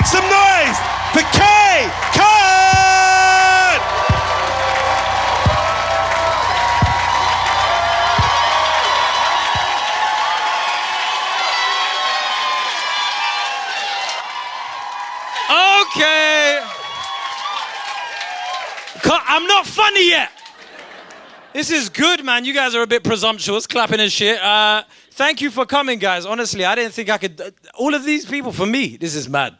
Make some noise for Kae Kurd! Okay. I'm not funny yet. This is good, man. You guys are a bit presumptuous, clapping and shit. Thank you for coming, guys. Honestly, I didn't think I could... all of these people, for me, this is mad.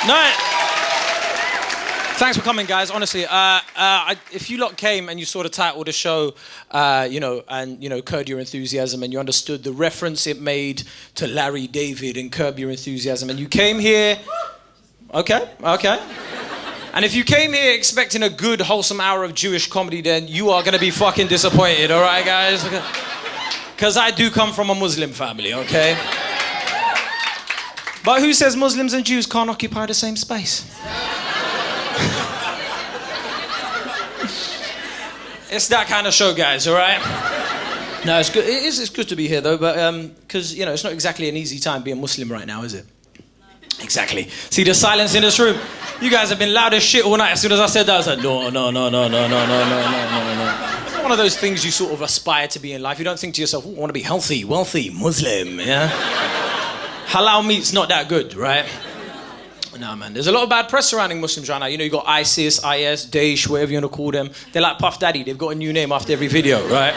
No. Thanks for coming, guys. Honestly, if you lot came and you saw the title of the show, Curb Your Enthusiasm, and you understood the reference it made to Larry David and Curb Your Enthusiasm, and you came here... Okay. And if you came here expecting a good, wholesome hour of Jewish comedy, then you are going to be fucking disappointed, all right, guys? Because I do come from a Muslim family, okay? But who says Muslims and Jews can't occupy the same space? It's that kind of show, guys, all right? No, it's good. It's good to be here, though, but because, it's not exactly an easy time being Muslim right now, is it? Exactly. See the silence in this room? You guys have been loud as shit all night. As soon as I said that, I was like, no. It's not one of those things you sort of aspire to be in life. You don't think to yourself, I want to be healthy, wealthy, Muslim, yeah? Halal meat's not that good, right? No, man. There's a lot of bad press surrounding Muslims right now. You got ISIS, IS, Daesh, whatever you want to call them. They're like Puff Daddy. They've got a new name after every video, right?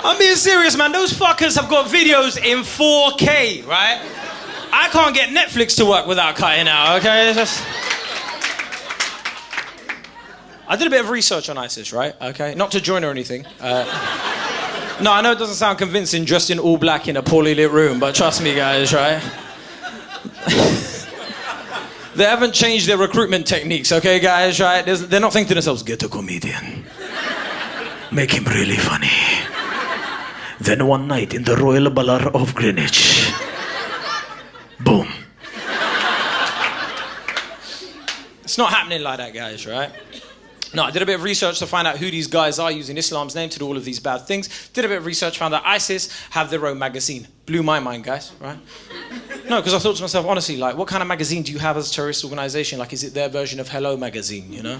I'm being serious, man. Those fuckers have got videos in 4K, right? I can't get Netflix to work without cutting out, okay? I did a bit of research on ISIS, right? Okay? Not to join or anything. No, I know it doesn't sound convincing dressed in all black in a poorly lit room, but trust me, guys, right? They haven't changed their recruitment techniques, okay, guys, right? They're not thinking to themselves, get a comedian. Make him really funny. Then one night in the Royal Ballad of Greenwich. Boom. It's not happening like that, guys, right? No, I did a bit of research to find out who these guys are using Islam's name to do all of these bad things. Did a bit of research, found out ISIS have their own magazine. Blew my mind, guys, right? No, because I thought to myself, honestly, like, what kind of magazine do you have as a terrorist organization? Like, is it their version of Hello magazine, you know?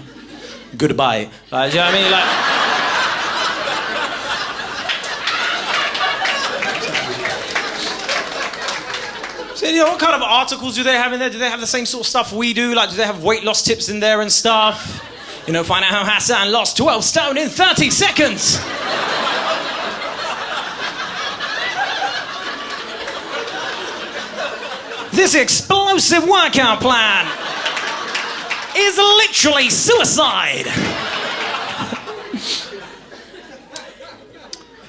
Goodbye. Like, do you know what I mean? Like... So, what kind of articles do they have in there? Do they have the same sort of stuff we do? Like, do they have weight loss tips in there and stuff? Find out how Hassan lost 12 stone in 30 seconds. This explosive workout plan is literally suicide.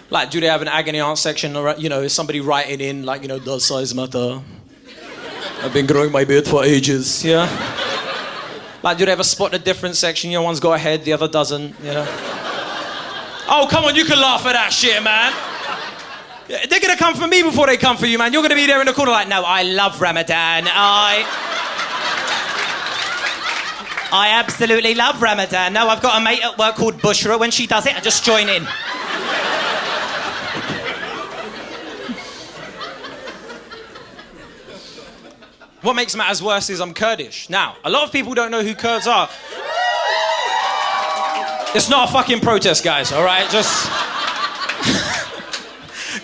Like, do they have an agony aunt section? Or, is somebody writing in, like, does size matter? I've been growing my beard for ages, yeah? Like, do they have a spot the difference section? One's got a head, the other doesn't, Oh, come on, you can laugh at that shit, man. They're gonna come for me before they come for you, man. You're gonna be there in the corner like, no, I love Ramadan. I absolutely love Ramadan. No, I've got a mate at work called Bushra. When she does it, I just join in. What makes matters worse is I'm Kurdish. Now, a lot of people don't know who Kurds are. It's not a fucking protest, guys, all right? Just...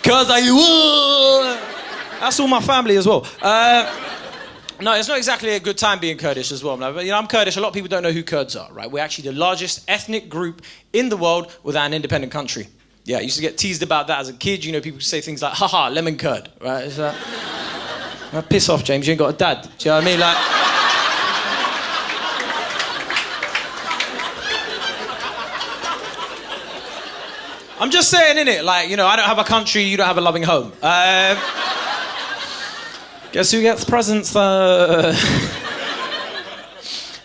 Kurds are you... That's all my family as well. No, it's not exactly a good time being Kurdish as well. No, but, I'm Kurdish. A lot of people don't know who Kurds are, right? We're actually the largest ethnic group in the world without an independent country. Yeah, I used to get teased about that as a kid. People say things like, haha, lemon curd, right? It's like... piss off, James, you ain't got a dad. Do you know what I mean? Like... I'm just saying, innit? Like, I don't have a country, you don't have a loving home. Guess who gets presents?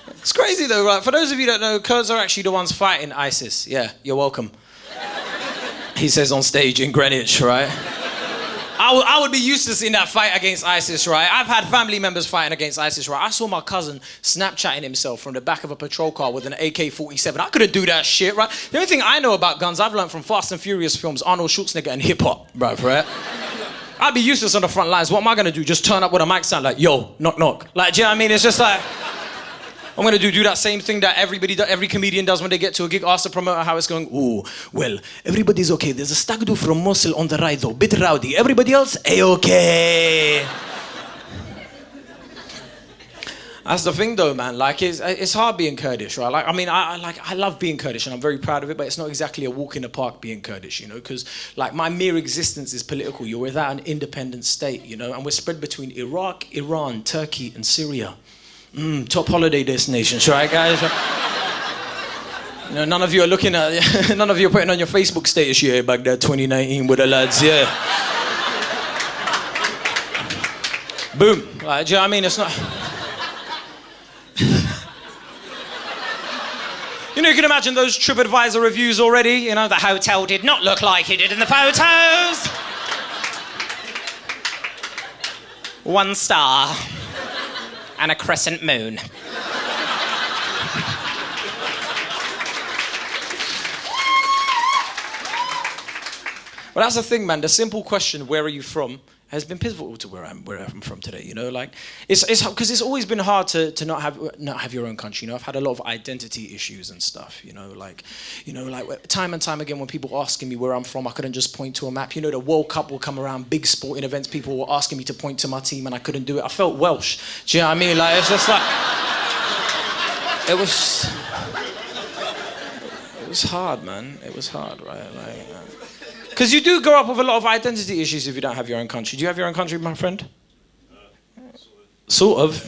It's crazy, though, right? For those of you that don't know, Kurds are actually the ones fighting ISIS. Yeah, you're welcome. He says on stage in Greenwich, right? I would be used to seeing that fight against ISIS, right? I've had family members fighting against ISIS, right? I saw my cousin Snapchatting himself from the back of a patrol car with an AK-47. I couldn't do that shit, right? The only thing I know about guns I've learned from Fast and Furious films, Arnold Schwarzenegger and hip-hop, bruv, right? I'd be useless on the front lines. What am I gonna do? Just turn up with a mic stand like, yo, knock, knock. Like, do you know what I mean? It's just like, I'm gonna do that same thing that every comedian does when they get to a gig, ask the promoter how it's going. Ooh, well, everybody's okay. There's a stag do from Mosul on the right though, bit rowdy. Everybody else, A-okay. That's the thing though, man. Like, it's hard being Kurdish, right? Like, I mean, I love being Kurdish and I'm very proud of it, but it's not exactly a walk in the park being Kurdish, you know, because like my mere existence is political. You're without an independent state, you know, and we're spread between Iraq, Iran, Turkey, and Syria. Top holiday destinations, right, guys? You know, none of you are putting on your Facebook status, yeah, Baghdad 2019 with the lads, yeah. Boom. Like, do you know what I mean? It's not. You know, you can imagine those TripAdvisor reviews already. You know, the hotel did not look like it did in the photos. 1 star. And a crescent moon. Well, that's the thing, man. The simple question, where are you from, has been pivotal to where I'm from today. You know, like it's because it's always been hard to not have your own country. You know, I've had a lot of identity issues and stuff. You know, like time and time again when people asking me where I'm from, I couldn't just point to a map. You know, the World Cup will come around, big sporting events. People were asking me to point to my team, and I couldn't do it. I felt Welsh. Do you know what I mean? Like it's just like it was hard, man. It was hard, right? Like. Because you do grow up with a lot of identity issues if you don't have your own country. Do you have your own country, my friend? Sort of.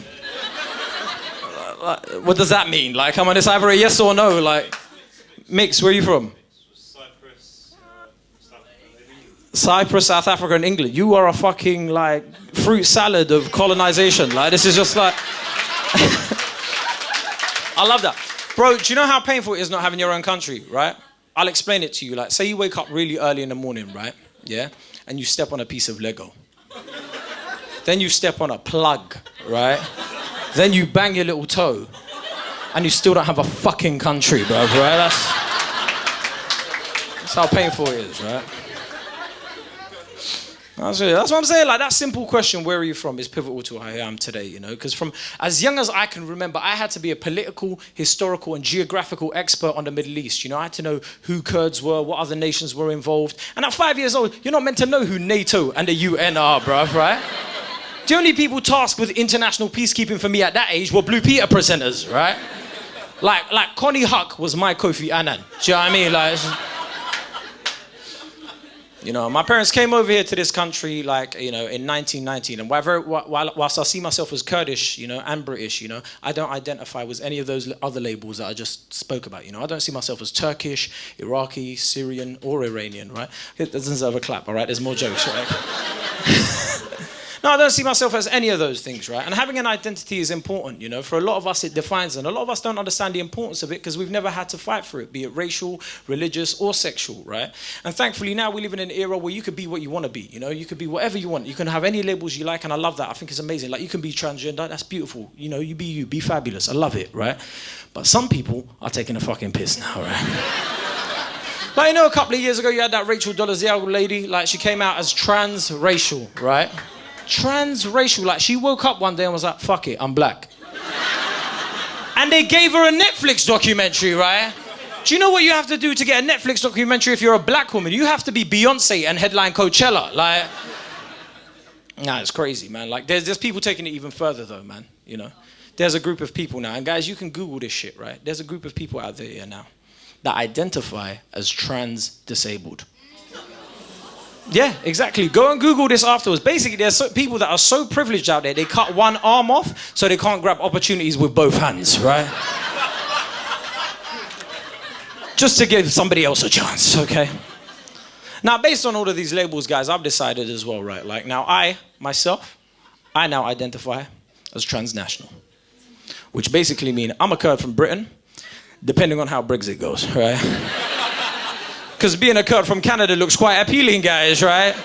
What does that mean? Like, come on, it's either a yes or no. Like, mix, where are you from? Cyprus, South Africa. Cyprus, South Africa, and England. You are a fucking, like, fruit salad of colonization. Like, this is just like... I love that. Bro, do you know how painful it is not having your own country, right? I'll explain it to you. Like, say you wake up really early in the morning, right? Yeah? And you step on a piece of Lego. Then you step on a plug, right? Then you bang your little toe. And you still don't have a fucking country, bro, right? That's how painful it is, right? That's what I'm saying. Like, that simple question, where are you from, is pivotal to who I am today, you know? Because from as young as I can remember, I had to be a political, historical, and geographical expert on the Middle East. You know, I had to know who Kurds were, what other nations were involved. And at 5 years old, you're not meant to know who NATO and the UN are, bruv, right? The only people tasked with international peacekeeping for me at that age were Blue Peter presenters, right? Like Connie Huck was my Kofi Annan. Do you know what I mean? Like... You know, my parents came over here to this country, like, you know, in 1919. And whilst I see myself as Kurdish, you know, and British, you know, I don't identify with any of those other labels that I just spoke about. You know, I don't see myself as Turkish, Iraqi, Syrian, or Iranian, right? It doesn't deserve a clap, all right? There's more jokes, right? No, I don't see myself as any of those things, right? And having an identity is important, you know. For a lot of us, it defines, and a lot of us don't understand the importance of it because we've never had to fight for it, be it racial, religious, or sexual, right? And thankfully now we live in an era where you could be what you want to be, you know. You could be whatever you want. You can have any labels you like, and I love that. I think it's amazing. Like, you can be transgender. That's beautiful. You know, you, be fabulous. I love it, right? But some people are taking a fucking piss now, right? Like, you know, a couple of years ago, you had that Rachel Dolezal lady. Like, she came out as transracial, right? Transracial, like she woke up one day and was like, fuck it, I'm black. And they gave her a Netflix documentary, right? Do you know what you have to do to get a Netflix documentary if you're a black woman? You have to be Beyonce and headline Coachella, like... Nah, it's crazy, man. Like, there's people taking it even further though, man, you know? There's a group of people now, and guys, you can Google this shit, right? There's a group of people out there now that identify as trans-disabled. Yeah, exactly. Go and Google this afterwards. Basically, there's people that are so privileged out there, they cut one arm off so they can't grab opportunities with both hands, right? Just to give somebody else a chance, okay? Now, based on all of these labels, guys, I've decided as well, right? Like, now I now identify as transnational, which basically means I'm a Kurd from Britain, depending on how Brexit goes, right? Because being a Kurd from Canada looks quite appealing, guys, right?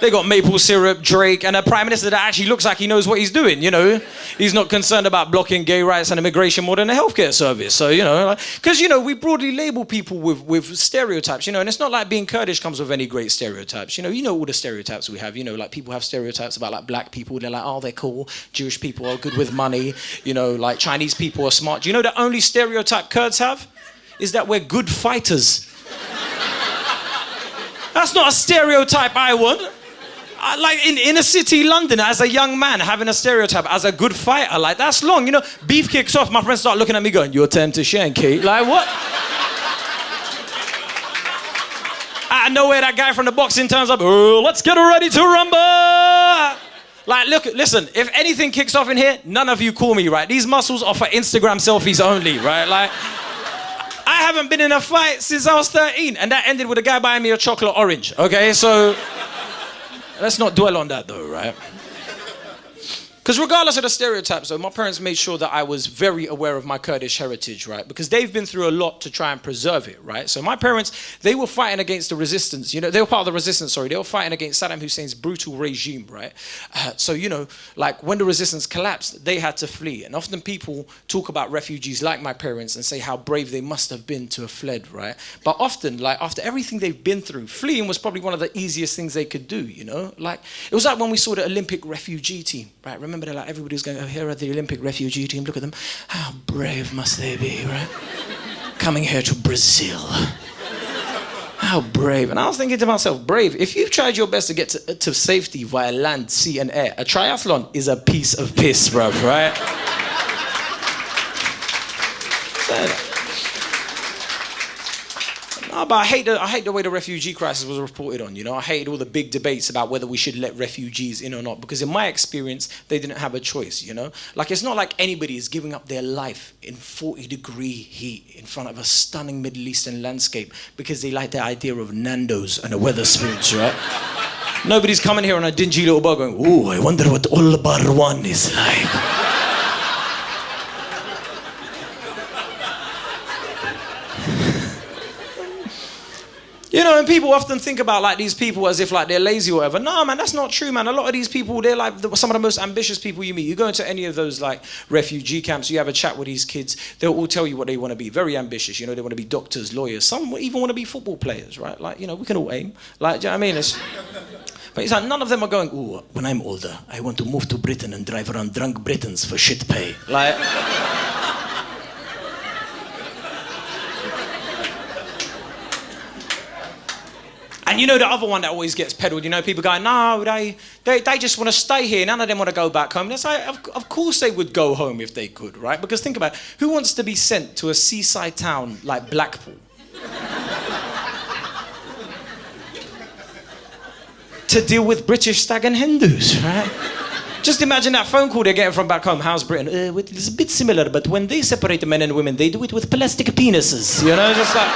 They got maple syrup, Drake, and a prime minister that actually looks like he knows what he's doing, you know. He's not concerned about blocking gay rights and immigration more than a healthcare service. So, you know, because, you know, we broadly label people with stereotypes, you know, and it's not like being Kurdish comes with any great stereotypes. You know all the stereotypes we have, you know, like people have stereotypes about like black people. They're like, oh, they're cool. Jewish people are good with money. You know, like Chinese people are smart. Do you know the only stereotype Kurds have? Is that we're good fighters. That's not a stereotype I want. Like in inner city London, as a young man, having a stereotype as a good fighter, like that's long. You know, beef kicks off, my friends start looking at me going, your turn to Shanky. Like what? Out of nowhere, that guy from the boxing turns up, oh, let's get ready to rumble. Like, look, listen, if anything kicks off in here, none of you call me, right? These muscles are for Instagram selfies only, right? Like, I haven't been in a fight since I was 13, and that ended with a guy buying me a chocolate orange, okay? So, let's not dwell on that though, right? Because regardless of the stereotypes though, my parents made sure that I was very aware of my Kurdish heritage, right? Because they've been through a lot to try and preserve it, right? So my parents, they were fighting against the resistance, you know, they were part of the resistance, sorry. They were fighting against Saddam Hussein's brutal regime, right? So, you know, like when the resistance collapsed, they had to flee. And often people talk about refugees like my parents and say how brave they must have been to have fled, right? But often, like after everything they've been through, fleeing was probably one of the easiest things they could do, you know? Like, it was like when we saw the Olympic refugee team, right? Remember they're like, everybody was going, oh, here are the Olympic refugee team, look at them. How brave must they be, right? Coming here to Brazil. How brave. And I was thinking to myself, brave, if you've tried your best to get to safety via land, sea and air, a triathlon is a piece of piss, bruv, right? No, but I hate the way the refugee crisis was reported on, you know. I hated all the big debates about whether we should let refugees in or not, because in my experience, they didn't have a choice, you know. Like, it's not like anybody is giving up their life in 40-degree heat in front of a stunning Middle Eastern landscape because they like the idea of Nando's and a Wetherspoons, right? Nobody's coming here on a dingy little bar going, ooh, I wonder what Ola Bar 1 is like. You know, and people often think about like these people as if like they're lazy or whatever. No, man, that's not true, man. A lot of these people, they're like some of the most ambitious people you meet. You go into any of those like refugee camps, you have a chat with these kids, they'll all tell you what they want to be. Very ambitious, you know, they want to be doctors, lawyers. Some even want to be football players, right? Like, you know, we can all aim. Like, do you know what I mean? But it's like none of them are going, ooh, when I'm older, I want to move to Britain and drive around drunk Britons for shit pay. Like... And you know the other one that always gets peddled, you know, people going, no, they just want to stay here. None of them want to go back home. That's like, of course they would go home if they could, right? Because think about it. Who wants to be sent to a seaside town like Blackpool? To deal with British stag and Hindus, right? Just imagine that phone call they're getting from back home. How's Britain? It's a bit similar, but when they separate the men and women, they do it with plastic penises, you know? Just like...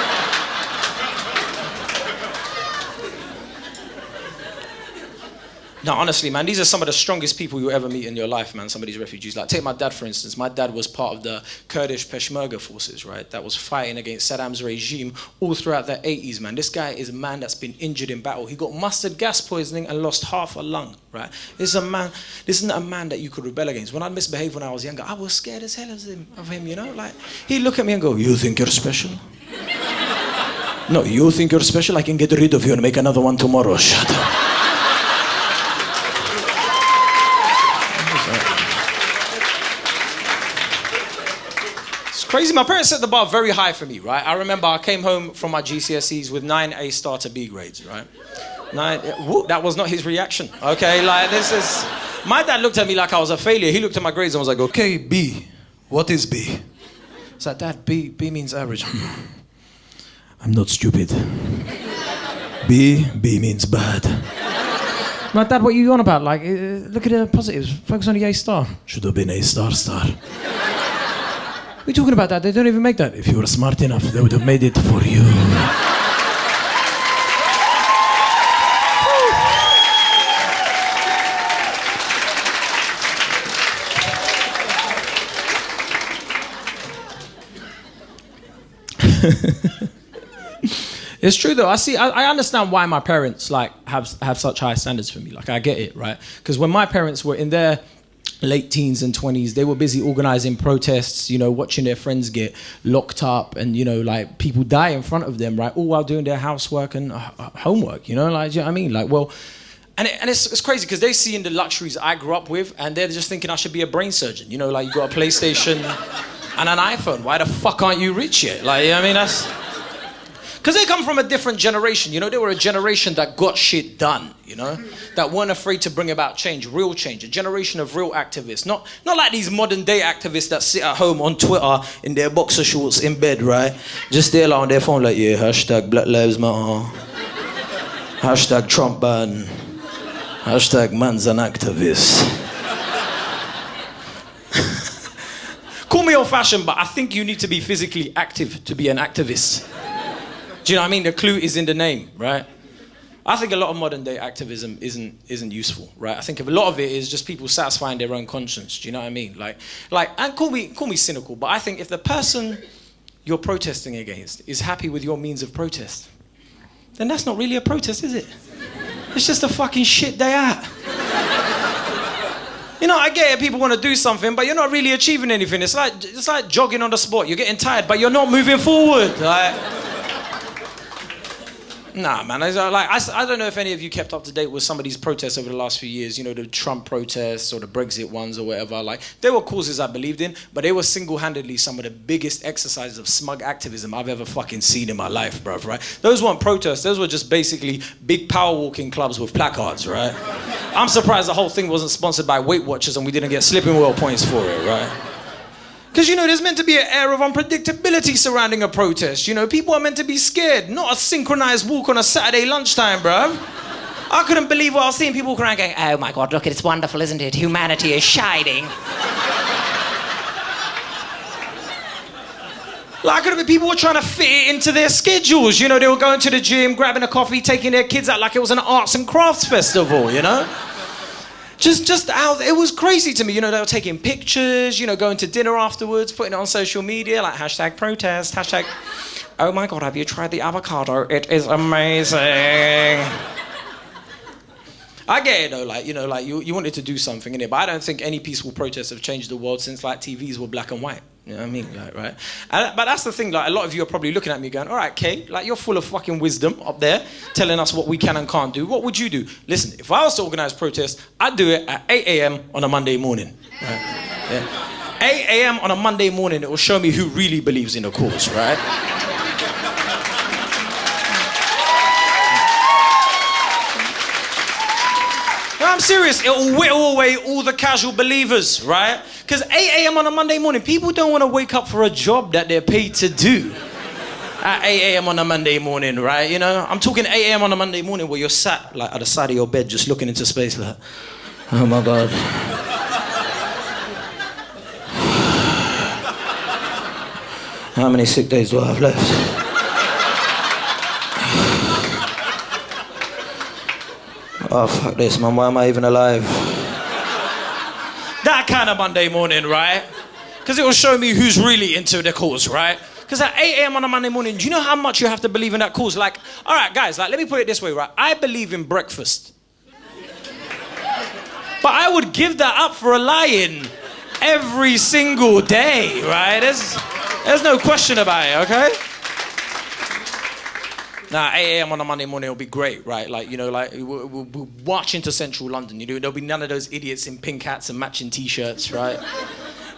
No, honestly, man, these are some of the strongest people you'll ever meet in your life, man, some of these refugees. Like, take my dad, for instance. My dad was part of the Kurdish Peshmerga forces, right, that was fighting against Saddam's regime all throughout the 80s, man. This guy is a man that's been injured in battle. He got mustard gas poisoning and lost half a lung, right? This isn't a man that you could rebel against. When I misbehaved when I was younger, I was scared as hell of him, you know? Like, he'd look at me and go, you think you're special? No, you think you're special? I can get rid of you and make another one tomorrow. Shut up. Crazy, my parents set the bar very high for me, right? I remember I came home from my GCSEs with 9 A star to B grades, right? That was not his reaction, okay? Like, this is... My dad looked at me like I was a failure. He looked at my grades and was like, okay, B, what is B? I was like, Dad, B means average. I'm not stupid. B means bad. My dad, what are you on about? Like, look at the positives. Focus on the A star. Should have been A star. What are you talking about, Dad? They don't even make that. If you were smart enough, they would have made it for you. It's true though. I understand why my parents like have such high standards for me. Like I get it, right? Because when my parents were in their late teens and 20s, they were busy organizing protests, you know, watching their friends get locked up and, you know, like people die in front of them, right? All while doing their housework and homework, you know, like, do you know what I mean? Like, well, and it's crazy because they see in the luxuries I grew up with and they're just thinking I should be a brain surgeon. You know, like you got a PlayStation and an iPhone. Why the fuck aren't you rich yet? Like, you know what I mean? That's... Because they come from a different generation, you know? They were a generation that got shit done, you know? That weren't afraid to bring about change, real change. A generation of real activists. Not like these modern day activists that sit at home on Twitter in their boxer shorts in bed, right? Just there like on their phone like, yeah, hashtag Black Lives Matter. Hashtag Trump ban. Hashtag man's an activist. Call me old-fashioned, but I think you need to be physically active to be an activist. Do you know what I mean? The clue is in the name, right? I think a lot of modern day activism isn't useful, right? I think a lot of it is just people satisfying their own conscience. Do you know what I mean? Like, and call me cynical, but I think if the person you're protesting against is happy with your means of protest, then that's not really a protest, is it? It's just a fucking shit day out. You know, I get it, people want to do something, but you're not really achieving anything. It's like jogging on the spot. You're getting tired, but you're not moving forward. Like, nah, man. I don't know if any of you kept up to date with some of these protests over the last few years. You know, the Trump protests or the Brexit ones or whatever. Like, they were causes I believed in, but they were single-handedly some of the biggest exercises of smug activism I've ever fucking seen in my life, bruv, right? Those weren't protests. Those were just basically big power walking clubs with placards, right? I'm surprised the whole thing wasn't sponsored by Weight Watchers and we didn't get slipping wheel points for it, right? Because, you know, there's meant to be an air of unpredictability surrounding a protest. You know, people are meant to be scared, not a synchronized walk on a Saturday lunchtime, bruv. I couldn't believe what I was seeing. People walking around going, oh my God, look, it's wonderful, isn't it? Humanity is shining. Like, people were trying to fit it into their schedules. You know, they were going to the gym, grabbing a coffee, taking their kids out like it was an arts and crafts festival, you know? Just out, it was crazy to me. You know, they were taking pictures, you know, going to dinner afterwards, putting it on social media, like hashtag protest, hashtag, oh my God, have you tried the avocado? It is amazing. I get it though, like, you know, like you wanted to do something in it, but I don't think any peaceful protests have changed the world since like TVs were black and white. You know what I mean? Like, right? But that's the thing, like, a lot of you are probably looking at me going, all right, Kae, like, you're full of fucking wisdom up there, telling us what we can and can't do. What would you do? Listen, if I was to organise protests, I'd do it at 8 a.m. on a Monday morning. Right? Yeah. 8 a.m. on a Monday morning, it will show me who really believes in the cause, right? No, I'm serious. It will whittle away all the casual believers, right? Because 8 a.m. on a Monday morning, people don't want to wake up for a job that they're paid to do at 8 a.m. on a Monday morning, right? You know, I'm talking 8 a.m. on a Monday morning where you're sat like at the side of your bed just looking into space like, oh my God. How many sick days do I have left? Oh, fuck this, man. Why am I even alive? That kind of Monday morning, right? Because it will show me who's really into the cause, right? Because at 8 a.m. on a Monday morning, do you know how much you have to believe in that cause? Like, all right, guys, like, let me put it this way, right? I believe in breakfast. But I would give that up for a lie-in every single day, right? There's no question about it, okay? Now, 8 a.m. on a Monday morning will be great, right? Like, you know, like, we'll march into central London, you know, there'll be none of those idiots in pink hats and matching T-shirts, right?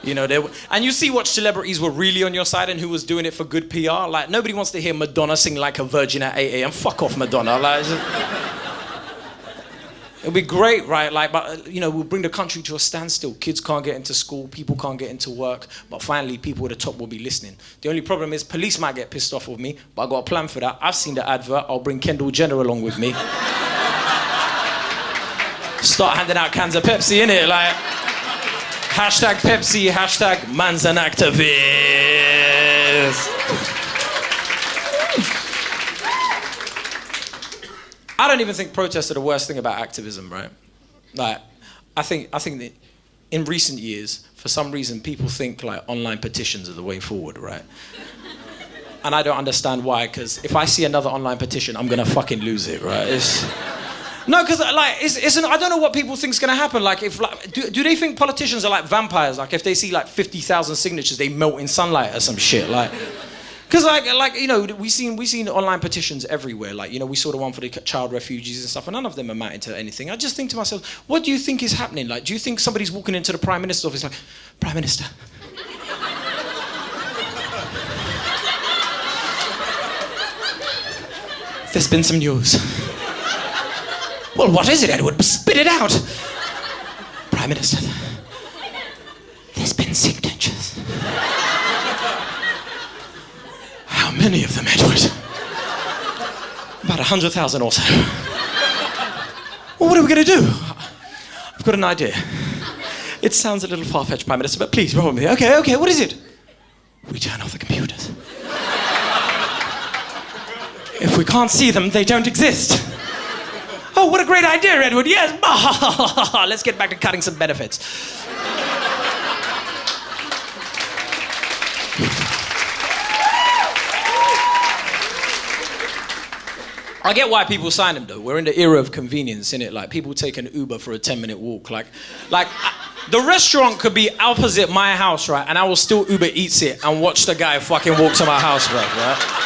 You know, and you see what celebrities were really on your side and who was doing it for good PR. Like, nobody wants to hear Madonna sing like a virgin at 8 a.m. Fuck off, Madonna. Like, it'll be great, right? Like, but, you know, we'll bring the country to a standstill. Kids can't get into school, people can't get into work, but finally people at the top will be listening. The only problem is police might get pissed off with me, but I got a plan for that. I've seen the advert. I'll bring Kendall Jenner along with me. Start handing out cans of Pepsi, innit? Like, hashtag Pepsi, hashtag man's an activist. I don't even think protests are the worst thing about activism, right? Like, I think that in recent years, for some reason, people think like online petitions are the way forward, right? And I don't understand why, because if I see another online petition, I'm gonna fucking lose it, right? No, because like, I don't know what people think's gonna happen. Like, if like, do they think politicians are like vampires? Like, if they see like 50,000 signatures, they melt in sunlight or some shit, like. Because like you know, we seen online petitions everywhere. Like, you know, we saw the one for the child refugees and stuff, and none of them amounted to anything. I just think to myself, what do you think is happening? Like, do you think somebody's walking into the Prime Minister's office like, Prime Minister? There's been some news. Well, what is it, Edward? Spit it out. Prime Minister, there's been signatures. How many of them, Edward? About 100,000 or so. Well, what are we going to do? I've got an idea. It sounds a little far-fetched, Prime Minister, but please, roll with me. Okay, what is it? We turn off the computers. If we can't see them, they don't exist. Oh, what a great idea, Edward. Yes. Let's get back to cutting some benefits. I get why people sign them, though. We're in the era of convenience, innit? Like, people take an Uber for a 10-minute walk. Like, the restaurant could be opposite my house, right? And I will still Uber Eats it and watch the guy fucking walk to my house, right?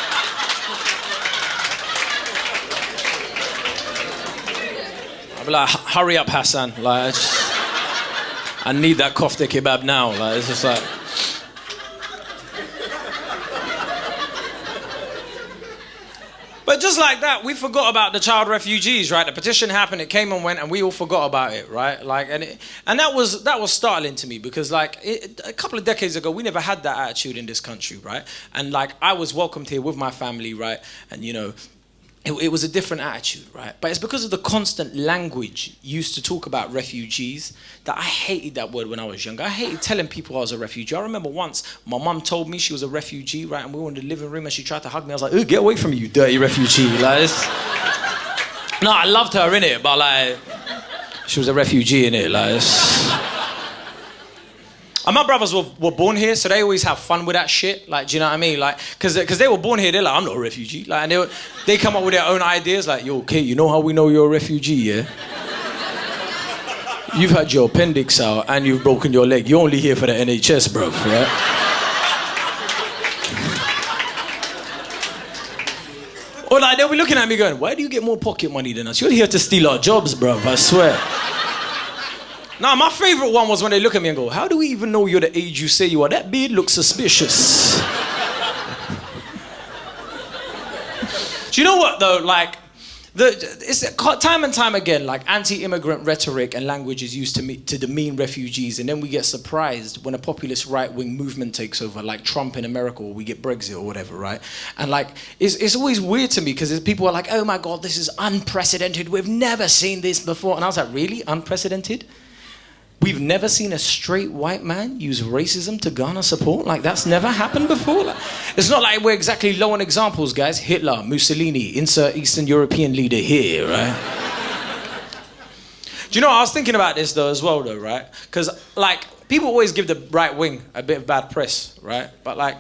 I'll be like, hurry up, Hassan. Like, I need that kofta kebab now. Like, it's just like... But just like that, we forgot about the child refugees, right? The petition happened, it came and went, and we all forgot about it, right? Like, and that was startling to me, because like a couple of decades ago, we never had that attitude in this country, right? And like, I was welcomed here with my family, right? And you know, it was a different attitude, right? But it's because of the constant language used to talk about refugees that I hated that word when I was younger. I hated telling people I was a refugee. I remember once my mum told me she was a refugee, right? And we were in the living room and she tried to hug me. I was like, "Ooh, get away from me, you dirty refugee." Like, no, I loved her, innit? But like, she was a refugee, innit? Like, and my brothers were born here, so they always have fun with that shit. Like, do you know what I mean? Like, because they were born here, they're like, "I'm not a refugee." Like, and they come up with their own ideas. Like, "Yo, Kate, you know how we know you're a refugee, yeah? You've had your appendix out and you've broken your leg. You're only here for the NHS, bro, yeah?" Or like, they'll be looking at me going, "Why do you get more pocket money than us? You're here to steal our jobs, bro, I swear." Now, my favourite one was when they look at me and go, "How do we even know you're the age you say you are? That beard looks suspicious." Do you know what, though? Like, it's time and time again, like, anti-immigrant rhetoric and language is used to demean refugees, and then we get surprised when a populist right-wing movement takes over, like Trump in America, or we get Brexit or whatever, right? And, like, it's always weird to me, because people are like, "Oh, my God, this is unprecedented. We've never seen this before." And I was like, really? Unprecedented? We've never seen a straight white man use racism to garner support? Like, that's never happened before? Like, it's not like we're exactly low on examples, guys. Hitler, Mussolini, insert Eastern European leader here, right? Do you know, I was thinking about this, though, as well, though, right? Because, like, people always give the right wing a bit of bad press, right? But, like,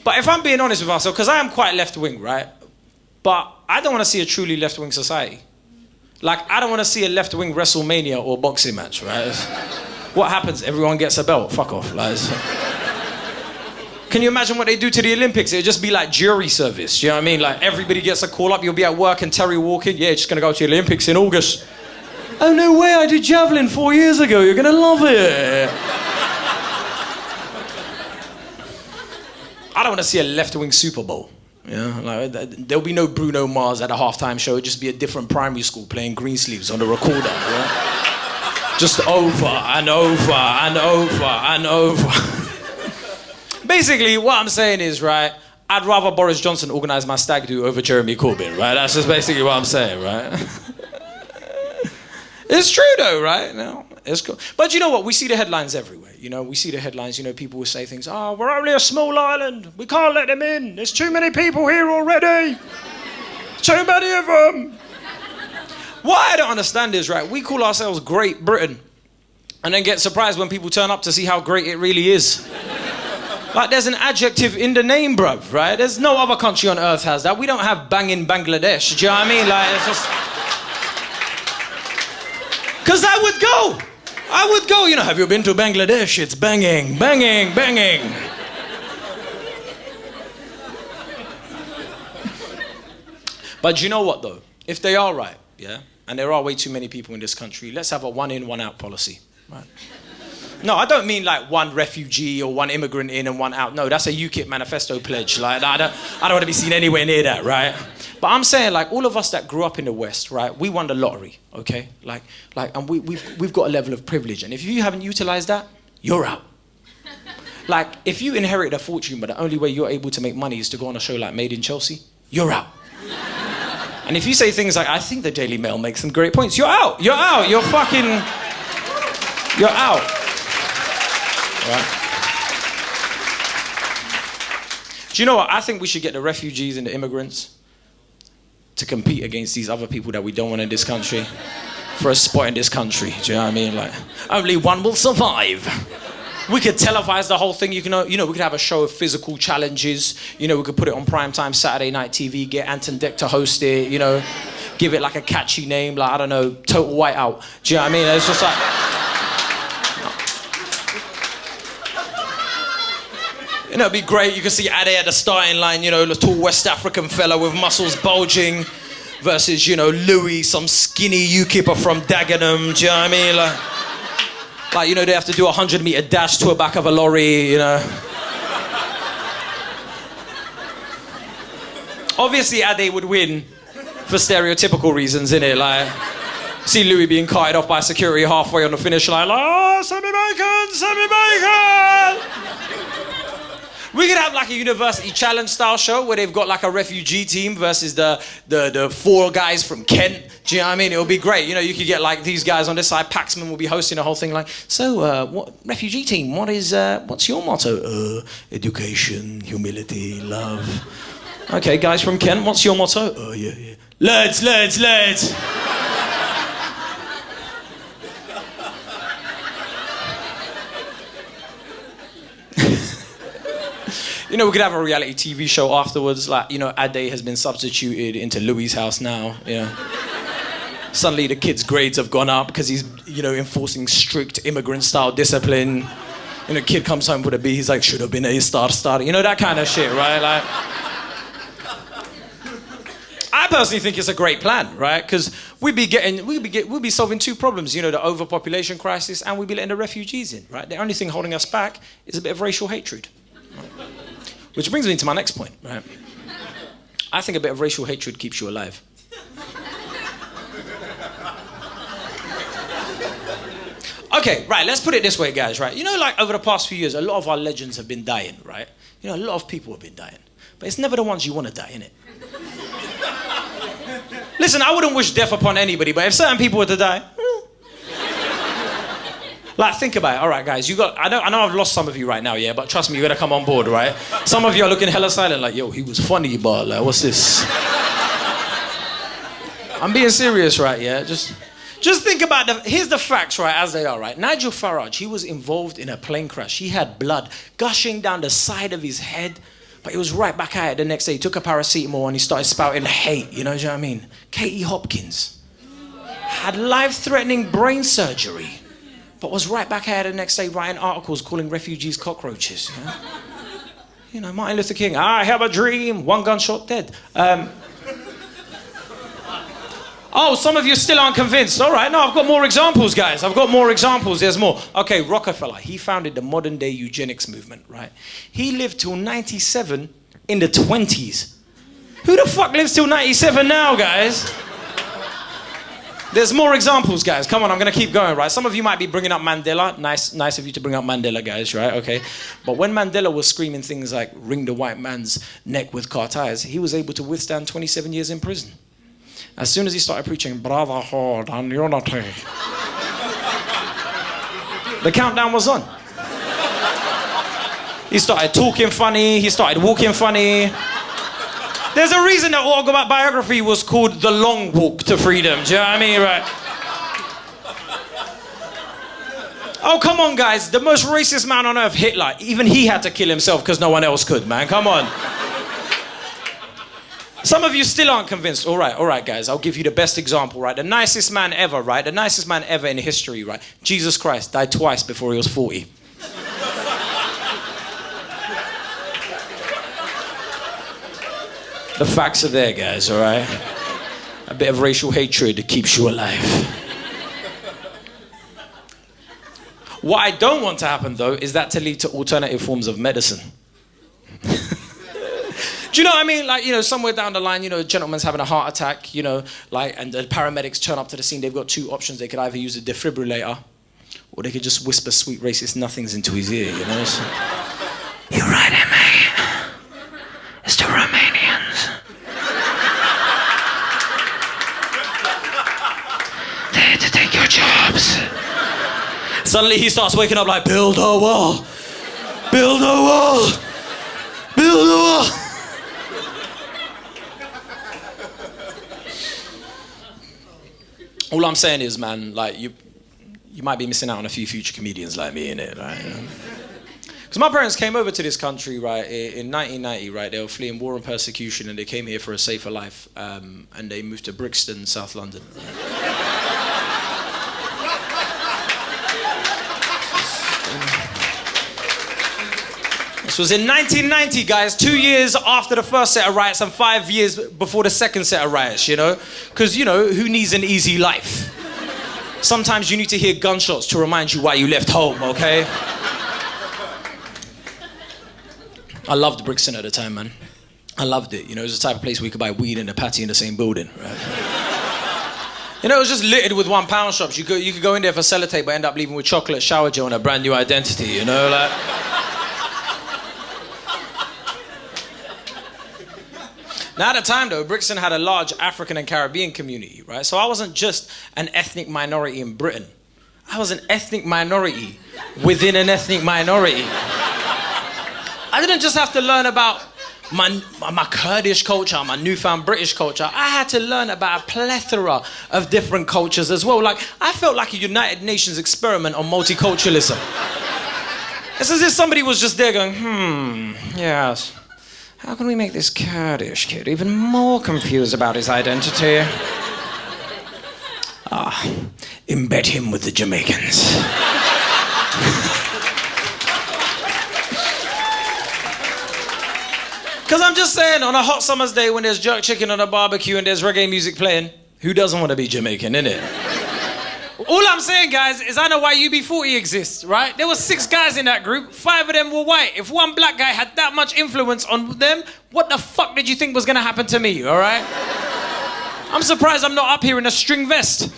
but if I'm being honest with myself, because I am quite left-wing, right? But I don't want to see a truly left-wing society. Like, I don't want to see a left-wing WrestleMania or boxing match, right? What happens? Everyone gets a belt. Fuck off. Like, can you imagine what they do to the Olympics? It'd just be like jury service. Do you know what I mean? Like, everybody gets a call up. You'll be at work and Terry walking. "Yeah, just going to go to the Olympics in August." "Oh, no way. I did javelin 4 years ago. You're going to love it." I don't want to see a left-wing Super Bowl. Yeah, like, there'll be no Bruno Mars at a halftime show. It'll just be a different primary school playing Greensleeves on the recorder. Yeah? Just over and over and over and over. Basically, what I'm saying is, right, I'd rather Boris Johnson organise my stag do over Jeremy Corbyn, right? That's just basically what I'm saying, right? It's true, though, right? No, it's cool. But you know what? We see the headlines everywhere. You know, we see the headlines. You know, people will say things. "Oh, we're only a small island. We can't let them in. There's too many people here already. Too many of them." What I don't understand is, right, we call ourselves Great Britain and then get surprised when people turn up to see how great it really is. Like, there's an adjective in the name, bruv, right? There's no other country on earth has that. We don't have bang in Bangladesh, do you know what I mean? Like, it's just... Because I would go, you know, have you been to Bangladesh? It's banging, banging, banging. But do you know what, though? If they are right, yeah, and there are way too many people in this country, let's have a one in, one out policy, right? No, I don't mean like one refugee or one immigrant in and one out. No, that's a UKIP manifesto pledge. Like, I don't want to be seen anywhere near that, right? But I'm saying, like, all of us that grew up in the West, right, we won the lottery, okay? And we've got a level of privilege. And if you haven't utilized that, you're out. Like, if you inherit a fortune, but the only way you're able to make money is to go on a show like Made in Chelsea, you're out. And if you say things like, I think the Daily Mail makes some great points, you're out. You're out. You're fucking... You're out. Right. Do you know what? I think we should get the refugees and the immigrants to compete against these other people that we don't want in this country for a spot in this country. Do you know what I mean? Like, only one will survive. We could televise the whole thing. We could have a show of physical challenges. We could put it on primetime Saturday night TV, get Anton Deck to host it, give it like a catchy name, like, I don't know, Total Whiteout. Do you know what I mean? It's just like... It'd be great. You could see Ade at the starting line, the tall West African fella with muscles bulging versus, Louis, some skinny UKIPper from Dagenham. Do you know what I mean? Like, they have to do a 100-meter dash to the back of a lorry, Obviously, Ade would win for stereotypical reasons, innit? Like, see Louis being carted off by security halfway on the finish line, like, oh, Sammy Bacon, Sammy Bacon! We could have like a university challenge style show where they've got like a refugee team versus the four guys from Kent. Do you know what I mean? It would be great. You could get like these guys on this side. Paxman will be hosting the whole thing. Like, so what refugee team? What's your motto? Education, humility, love. Okay, guys from Kent, what's your motto? Oh yeah. Lads. We could have a reality TV show afterwards. Like, Ade has been substituted into Louis' house now. Suddenly the kid's grades have gone up because he's, enforcing strict immigrant-style discipline. Kid comes home with a B, he's like, should have been A-star. That kind of shit, right? Like, I personally think it's a great plan, right? Because we'd be solving two problems, the overpopulation crisis, and we'd be letting the refugees in, right? The only thing holding us back is a bit of racial hatred. Right? Which brings me to my next point, right? I think a bit of racial hatred keeps you alive. Okay, right, let's put it this way, guys, right? Like over the past few years, a lot of our legends have been dying, right? A lot of people have been dying. But it's never the ones you want to die, innit? Listen, I wouldn't wish death upon anybody, but if certain people were to die... Like, think about it. All right, guys, I know I've lost some of you right now, yeah, but trust me, you're gonna come on board, right? Some of you are looking hella silent, like, yo, he was funny, but like, what's this? I'm being serious, right, yeah? Just think about here's the facts, right, as they are, right? Nigel Farage, he was involved in a plane crash. He had blood gushing down the side of his head, but he was right back at it the next day. He took a paracetamol and he started spouting hate, do you know what I mean? Katie Hopkins had life-threatening brain surgery, but was right back at it the next day writing articles calling refugees cockroaches. Martin Luther King, I have a dream, one gunshot dead. Oh, some of you still aren't convinced. All right, no, I've got more examples, guys. I've got more examples, there's more. Okay, Rockefeller, he founded the modern day eugenics movement, right? He lived till 97 in the 20s. Who the fuck lives till 97 now, guys? There's more examples, guys. Come on, I'm going to keep going, right? Some of you might be bringing up Mandela. Nice of you to bring up Mandela, guys, right? Okay. But when Mandela was screaming things like, wring the white man's neck with car tires, he was able to withstand 27 years in prison. As soon as he started preaching brotherhood and unity, the countdown was on. He started talking funny. He started walking funny. There's a reason that autobiography was called The Long Walk to Freedom. Do you know what I mean? Right. Oh, come on, guys. The most racist man on earth, Hitler, even he had to kill himself because no one else could, man. Come on. Some of you still aren't convinced. All right, guys. I'll give you the best example, right? The nicest man ever, right? The nicest man ever in history, right? Jesus Christ died twice before he was 40. The facts are there, guys, all right? A bit of racial hatred keeps you alive. What I don't want to happen, though, is that to lead to alternative forms of medicine. Do you know what I mean? Like, you know, somewhere down the line, you know, a gentleman's having a heart attack, you know, like, and the paramedics turn up to the scene. They've got two options. They could either use a defibrillator, or they could just whisper sweet racist nothings into his ear, you know? So, you're right, MA. It's the Romanians. They're here to take your jobs. Suddenly he starts waking up like, build a wall, build a wall, build a wall. All I'm saying is, man, like, you might be missing out on a few future comedians like me, innit, right? Because my parents came over to this country, right, in 1990, right? They were fleeing war and persecution, and they came here for a safer life, and they moved to Brixton, South London. This was in 1990, guys, 2 years after the first set of riots and 5 years before the second set of riots, you know? Because, you know, who needs an easy life? Sometimes you need to hear gunshots to remind you why you left home, okay? I loved Brixton at the time, man. I loved it. You know, it was the type of place where you could buy weed and a patty in the same building, right? You know, it was just littered with £1 shops. You could go in there for sellotape but end up leaving with chocolate, shower gel and a brand new identity, you know? Like... Now, at the time, though, Brixton had a large African and Caribbean community, right? So I wasn't just an ethnic minority in Britain. I was an ethnic minority within an ethnic minority. I didn't just have to learn about my Kurdish culture, my newfound British culture. I had to learn about a plethora of different cultures as well. Like, I felt like a United Nations experiment on multiculturalism. It's as if somebody was just there going, yes. How can we make this Kurdish kid even more confused about his identity? Embed him with the Jamaicans. Because I'm just saying, on a hot summer's day when there's jerk chicken on a barbecue and there's reggae music playing, who doesn't want to be Jamaican, innit? All I'm saying, guys, is I know why UB40 exists, right? There were 6 guys in that group, 5 of them were white. If one black guy had that much influence on them, what the fuck did you think was gonna happen to me, all right? I'm surprised I'm not up here in a string vest.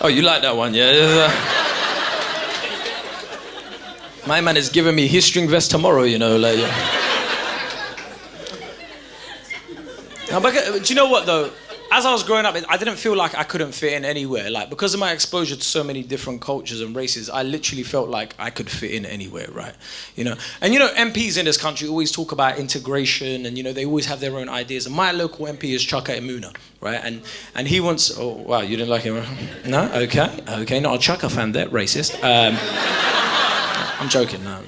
Oh, you like that one, yeah? My man is giving me his string vest tomorrow, you know, like... But do you know what, though? As I was growing up, I didn't feel like I couldn't fit in anywhere. Like, because of my exposure to so many different cultures and races, I literally felt like I could fit in anywhere, right? You know? And, you know, MPs in this country always talk about integration and, you know, they always have their own ideas. And my local MP is Chaka Emuna, right? And he wants... Oh, wow, you didn't like him? No? Okay, not a Chaka fan there, racist. I'm joking, no.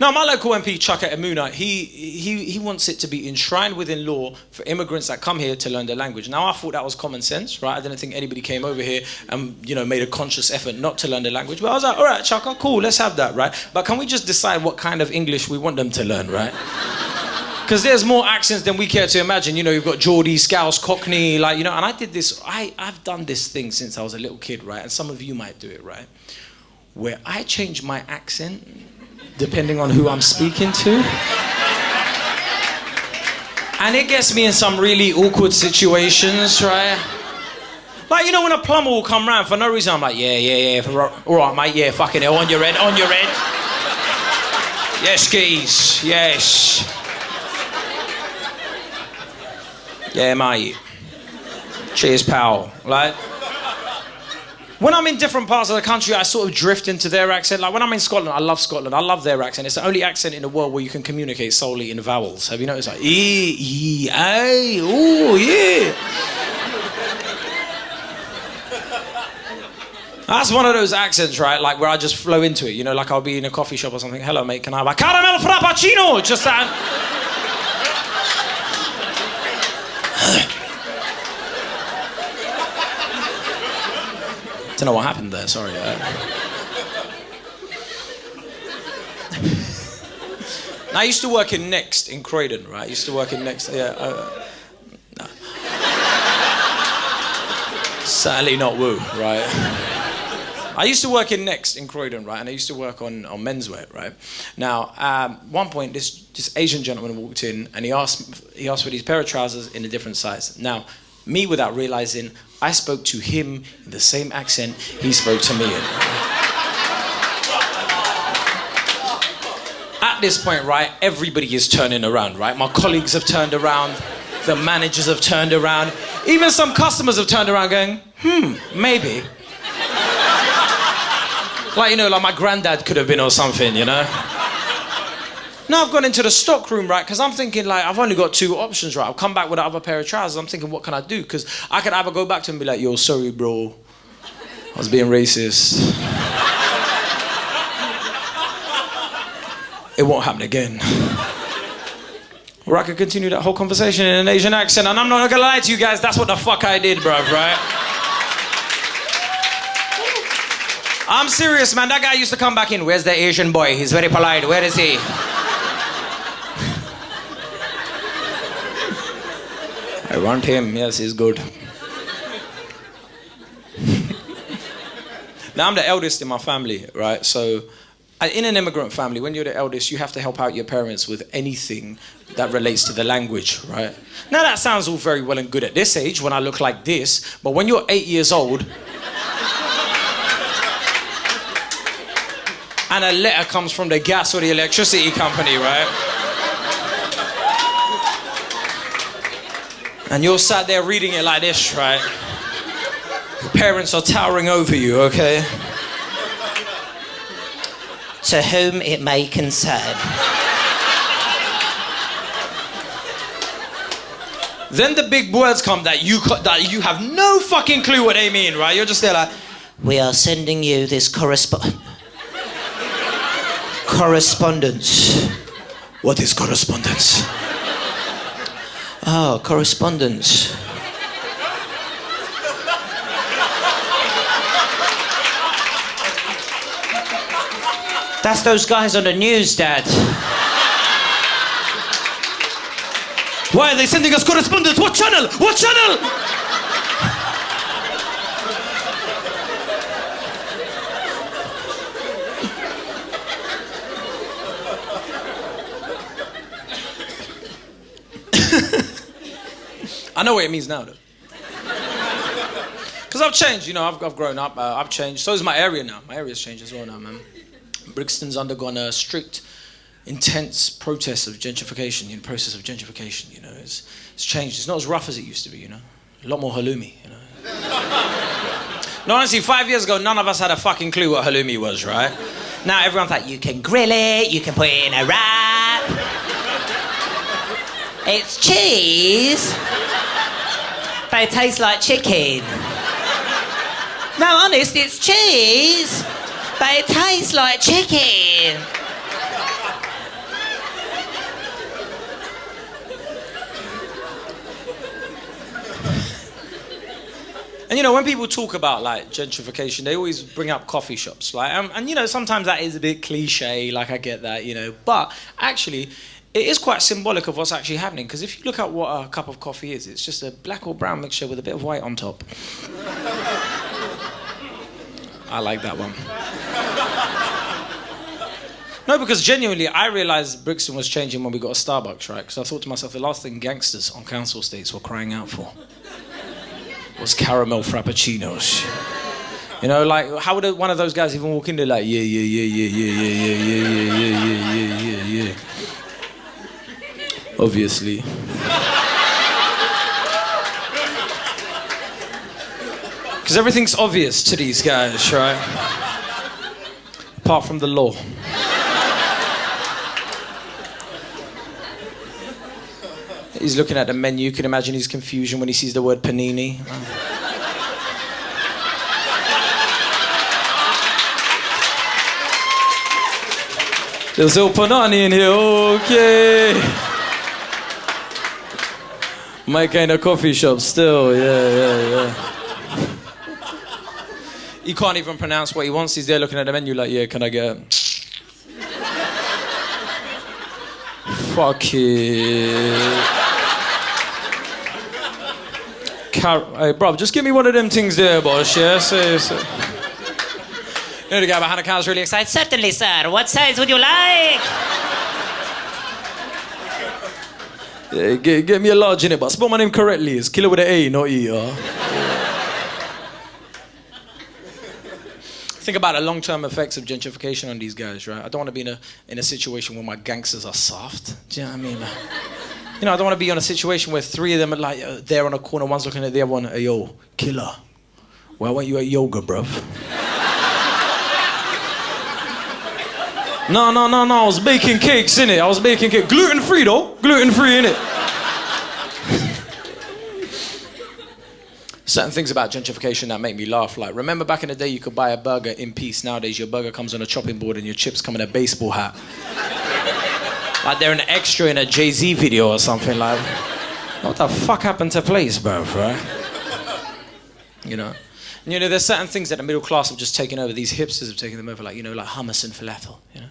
No, my local MP, Chaka Emuna, he wants it to be enshrined within law for immigrants that come here to learn the language. Now, I thought that was common sense, right? I didn't think anybody came over here and, you know, made a conscious effort not to learn the language. But I was like, all right, Chaka, cool, let's have that, right? But can we just decide what kind of English we want them to learn, right? Because there's more accents than we care to imagine. You know, you've got Geordie, Scouse, Cockney, like, you know, and I did this, I've done this thing since I was a little kid, right? And some of you might do it, right? Where I change my accent depending on who I'm speaking to. And it gets me in some really awkward situations, right? Like, you know, when a plumber will come round for no reason, I'm like, yeah, all right, mate, yeah, fucking hell, on your head. Yes, geez, yes. Yeah, mate. Cheers, pal. Like... When I'm in different parts of the country, I sort of drift into their accent. Like when I'm in Scotland, I love Scotland. I love their accent. It's the only accent in the world where you can communicate solely in vowels. Have you noticed? Like, e, a, oh, yeah. That's one of those accents, right? Like where I just flow into it. You know, like I'll be in a coffee shop or something. Hello, mate. Can I have a caramel frappuccino? Just that. Don't know what happened there. Sorry. I used to work in Next in Croydon, right? I used to work in Next. Yeah. No. Sadly, not Woo, right? I used to work in Next in Croydon, right? And I used to work on menswear, right? Now, one point, this Asian gentleman walked in and he asked for these pair of trousers in a different size. Now, me, without realizing, I spoke to him in the same accent he spoke to me in. At this point, right, everybody is turning around, right? My colleagues have turned around, the managers have turned around, even some customers have turned around going, maybe. Like, you know, like my granddad could have been or something, you know? Now I've gone into the stock room, right, because I'm thinking, like, I've only got two options, right? I'll come back with the other pair of trousers. I'm thinking, what can I do? Because I could either go back to him and be like, yo, sorry, bro. I was being racist. It won't happen again. Or I could continue that whole conversation in an Asian accent, and I'm not gonna lie to you guys, that's what the fuck I did, bruv, right? I'm serious, man. That guy used to come back in. Where's the Asian boy? He's very polite. Where is he? I want him. Yes, he's good. Now, I'm the eldest in my family, right? So, in an immigrant family, when you're the eldest, you have to help out your parents with anything that relates to the language, right? Now, that sounds all very well and good at this age, when I look like this, but when you're 8 years old, and a letter comes from the gas or the electricity company, right? And you're sat there reading it like this, right? Your parents are towering over you, okay? To whom it may concern. Then the big words come that you have no fucking clue what they mean, right? You're just there like, we are sending you this correspondence. What is correspondence? Oh, correspondence. That's those guys on the news, Dad. Why are they sending us correspondence? What channel? What channel? I know what it means now, though. Because I've changed, you know, I've grown up, I've changed. So is my area now. My area's changed as well now, man. Brixton's undergone a strict, intense process of gentrification, process of gentrification, you know. It's changed. It's not as rough as it used to be, you know. A lot more halloumi, you know. No, honestly, 5 years ago, none of us had a fucking clue what halloumi was, right? Now everyone's like, you can grill it, you can put it in a wrap. It's cheese, but it tastes like chicken. No, honest, it's cheese, but it tastes like chicken. And you know, when people talk about like gentrification, they always bring up coffee shops, like, and you know, sometimes that is a bit cliche, like I get that, you know, but actually, it is quite symbolic of what's actually happening, because if you look at what a cup of coffee is, it's just a black or brown mixture with a bit of white on top. I like that one. No, because genuinely, I realised Brixton was changing when we got a Starbucks, right? Because I thought to myself, the last thing gangsters on council estates were crying out for was caramel frappuccinos. You know, like, how would one of those guys even walk in there like, yeah. Obviously. Because everything's obvious to these guys, right? Apart from the law. He's looking at the menu. You can imagine his confusion when he sees the word panini. There's El Panani in here, okay. Mike ain't a coffee shop still, yeah. He can't even pronounce what he wants. He's there looking at the menu like, yeah, can I get... Fuck it. Hey, bro, just give me one of them things there, boss, yeah? Say. You know the guy behind the counter's really excited? Certainly, sir. What size would you like? Yeah, get me a large in it, but spell my name correctly. It's killer with an A, not E, Think about the long-term effects of gentrification on these guys, right? I don't want to be in a situation where my gangsters are soft. Do you know what I mean? You know, I don't want to be in a situation where three of them are like there on a corner, one's looking at the other one. Hey, yo, killer. Why weren't you at yoga, bruv? No, I was baking cakes, innit? I was baking cake. Gluten-free, though. Gluten-free, innit? Certain things about gentrification that make me laugh. Like, remember back in the day you could buy a burger in peace. Nowadays your burger comes on a chopping board and your chips come in a baseball hat. Like they're an extra in a Jay-Z video or something. Like, what the fuck happened to place, bro, right? You know? And, you know, there's certain things that the middle class have just taken over. These hipsters have taken them over, like, you know, like hummus and falafel, you know?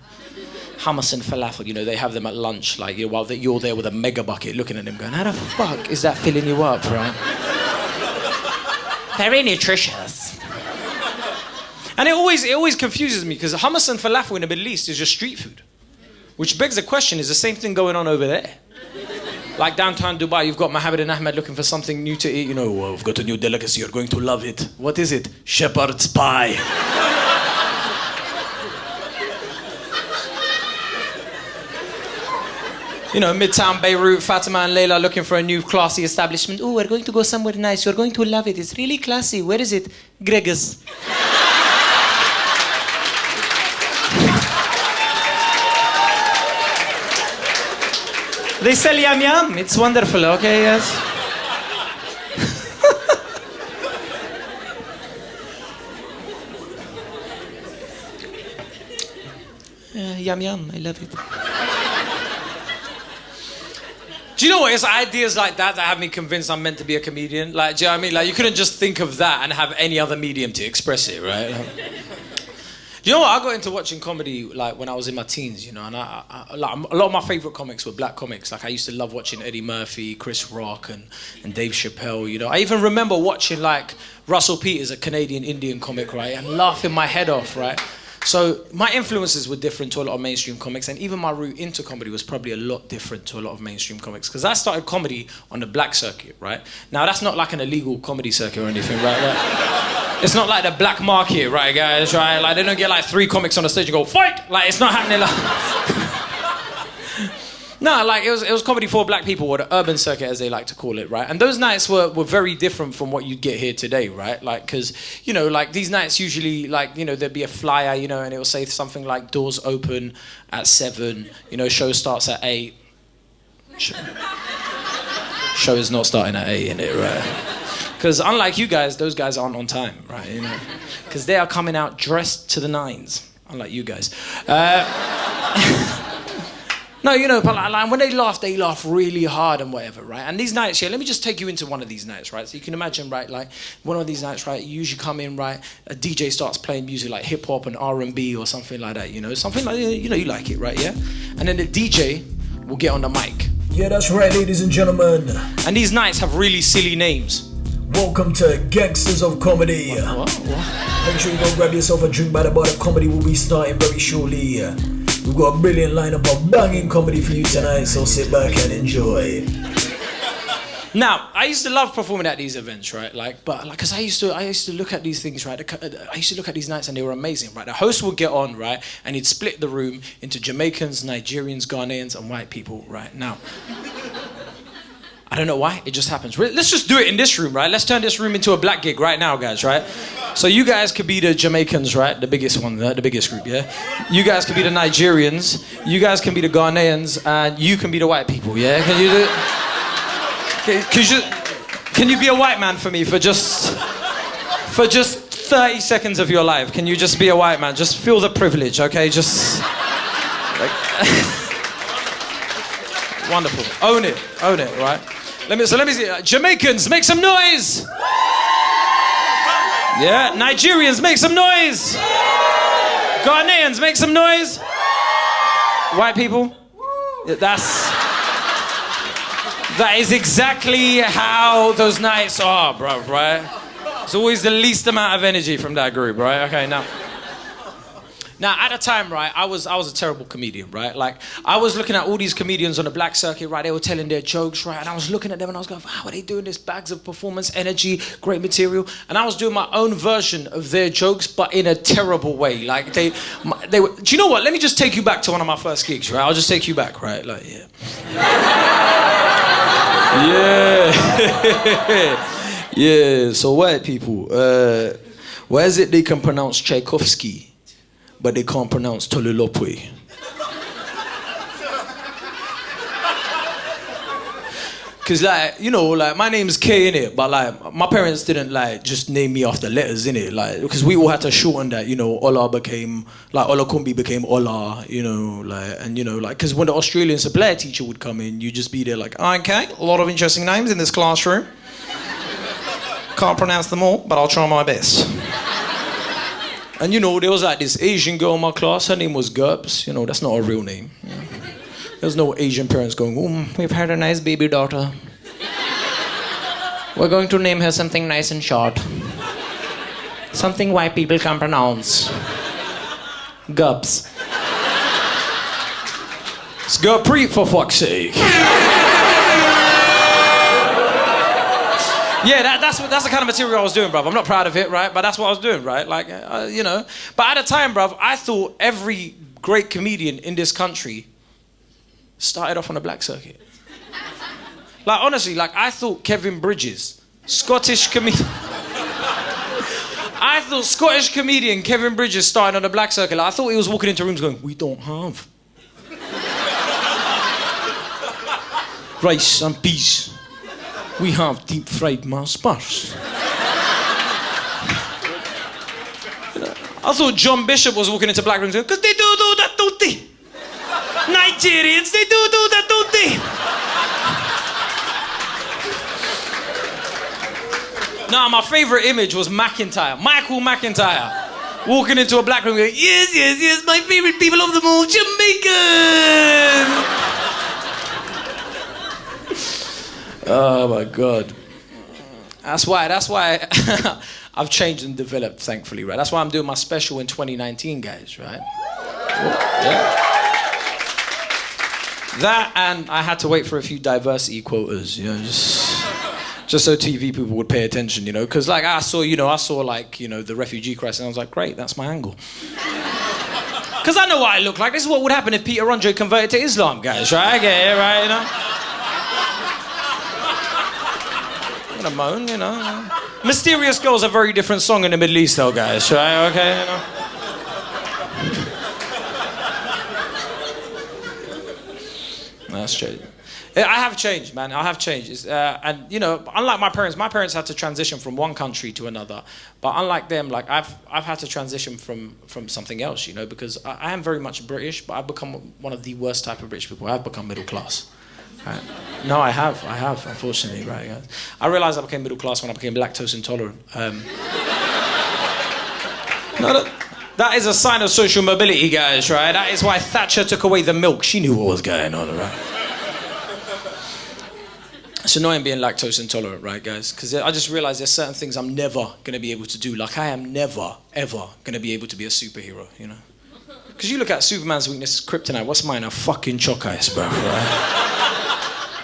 Hummus and falafel, you know, they have them at lunch, like, you know, while you're there with a mega bucket looking at them going, how the fuck is that filling you up, right? Very nutritious. And it always confuses me, because hummus and falafel in the Middle East is just street food. Which begs the question, is the same thing going on over there? Like downtown Dubai, you've got Mohammed and Ahmed looking for something new to eat. You know, oh, we've got a new delicacy, you're going to love it. What is it? Shepherd's pie. You know, Midtown Beirut, Fatima and Layla looking for a new classy establishment. Oh, we're going to go somewhere nice. You're going to love it. It's really classy. Where is it? Gregor's. They sell yum yum. It's wonderful, okay, yes. Yum yum, I love it. Do you know what? It's ideas like that have me convinced I'm meant to be a comedian. Like, do you know what I mean? Like, you couldn't just think of that and have any other medium to express it, right? Do you know what? I got into watching comedy like when I was in my teens, you know, and a lot of my favorite comics were black comics. Like I used to love watching Eddie Murphy, Chris Rock, and Dave Chappelle. You know, I even remember watching like Russell Peters, a Canadian Indian comic, right, and laughing my head off, right. So my influences were different to a lot of mainstream comics, and even my route into comedy was probably a lot different to a lot of mainstream comics, because I started comedy on the black circuit, right? Now that's not like an illegal comedy circuit or anything, right? It's not like the black market, right, guys, right? Like they don't get like 3 comics on the stage and go, fight! Like it's not happening like... No, like it was comedy for black people, or the urban circuit as they like to call it, right? And those nights were very different from what you'd get here today, right? Like, because, you know, like these nights usually, like, you know, there'd be a flyer, you know, and it will say something like doors open at 7, you know, show starts at 8. Show is not starting at 8, innit, right? Because unlike you guys, those guys aren't on time, right? You know, because they are coming out dressed to the nines, unlike you guys. No, you know, but like, when they laugh really hard and whatever, right? And these nights, yeah, let me just take you into one of these nights, right? So you can imagine, right, like one of these nights, right, you usually come in, right, a DJ starts playing music like hip-hop and R&B or something like that, you know? Something like, you know, you like it, right, yeah? And then the DJ will get on the mic. Yeah, that's right, ladies and gentlemen. And these nights have really silly names. Welcome to Gangsters of Comedy. What? Make sure you go grab yourself a drink by the bar. The comedy will be starting very shortly. We've got a brilliant lineup of banging comedy for you tonight, so sit back and enjoy. Now, I used to love performing at these events, right? Like, but like, cause I used to look at these things, right? I used to look at these nights and they were amazing, right? The host would get on, right, and he'd split the room into Jamaicans, Nigerians, Ghanaians, and white people, right? Now, I don't know why, it just happens. Let's just do it in this room, right? Let's turn this room into a black gig right now, guys, right? So you guys could be the Jamaicans, right? The biggest one, the biggest group, yeah? You guys could be the Nigerians, you guys can be the Ghanaians, and you can be the white people, yeah? Can you do it? Can you be a white man for me for just 30 seconds of your life? Can you just be a white man? Just feel the privilege, okay? Just Like, wonderful. Own it, right? Let me see. Jamaicans, make some noise. Yeah, Nigerians, make some noise. Ghanaians, make some noise. White people, that is exactly how those nights are, bruv, right? It's always the least amount of energy from that group, right? Okay, now at the time, right, I was a terrible comedian, right? Like, I was looking at all these comedians on the black circuit, right? They were telling their jokes, right? And I was looking at them and I was going, how are they doing this? Bags of performance, energy, great material. And I was doing my own version of their jokes, but in a terrible way. Like, they were, do you know what? Let me just take you back to one of my first gigs, right? I'll just take you back, right? Like, yeah. Yeah. Yeah, so white people, why is it they can pronounce Tchaikovsky, but they can't pronounce Tolulopwe? Cause like, you know, like my name's K, innit? But like my parents didn't like just name me after letters, innit? Like, because we all had to shorten that, you know, Ola became, like Ola Kumbi became Ola, you know, like, and you know, like, cause when the Australian supply teacher would come in, you'd just be there like, okay, a lot of interesting names in this classroom. Can't pronounce them all, but I'll try my best. And you know, there was like this Asian girl in my class, her name was GURPS, you know, that's not a real name. You know? There's no Asian parents going, we've had a nice baby daughter. We're going to name her something nice and short. Something white people can pronounce. GURPS. It's GURPREET for fuck's sake. Yeah, that's the kind of material I was doing, bruv. I'm not proud of it, right? But that's what I was doing, right? Like, you know. But at the time, bruv, I thought every great comedian in this country started off on the black circuit. Like, honestly, like, I thought Kevin Bridges, Scottish comedian... I thought Scottish comedian Kevin Bridges started on the black circuit. Like, I thought he was walking into rooms going, we don't have rice and peas. We have deep fried Mars bars. I thought John Bishop was walking into black rooms going, because they do that, don't they? Nigerians, they do that, don't they? Nah, my favourite image was Michael McIntyre, walking into a black room going, yes, my favourite people of them all, Jamaicans! Oh my God. That's why I've changed and developed, thankfully, right? That's why I'm doing my special in 2019, guys, right? Yeah. That, and I had to wait for a few diversity quotas, you know, just so TV people would pay attention, you know, because like I saw like, you know, the refugee crisis, and I was like, great, that's my angle. Because I know what I look like. This is what would happen if Peter Andre converted to Islam, guys, right? I get it, right, you know? I'm gonna moan, you know. Mysterious Girl's a very different song in the Middle East, though, guys, right? Okay, you know. That's true. I have changed, man. I have changed. And, you know, unlike my parents had to transition from one country to another. But unlike them, like, I've had to transition from something else, you know, because I am very much British, but I've become one of the worst type of British people. I've become middle class. Right. No, I have, unfortunately, right, guys. I realised I became middle class when I became lactose intolerant. No, that is a sign of social mobility, guys, right? That is why Thatcher took away the milk. She knew what was going on, right? It's annoying being lactose intolerant, right, guys? Because I just realised there's certain things I'm never going to be able to do. Like, I am never, ever going to be able to be a superhero, you know? Because you look at Superman's weakness, kryptonite. What's mine? A fucking chalk ice, bro, right?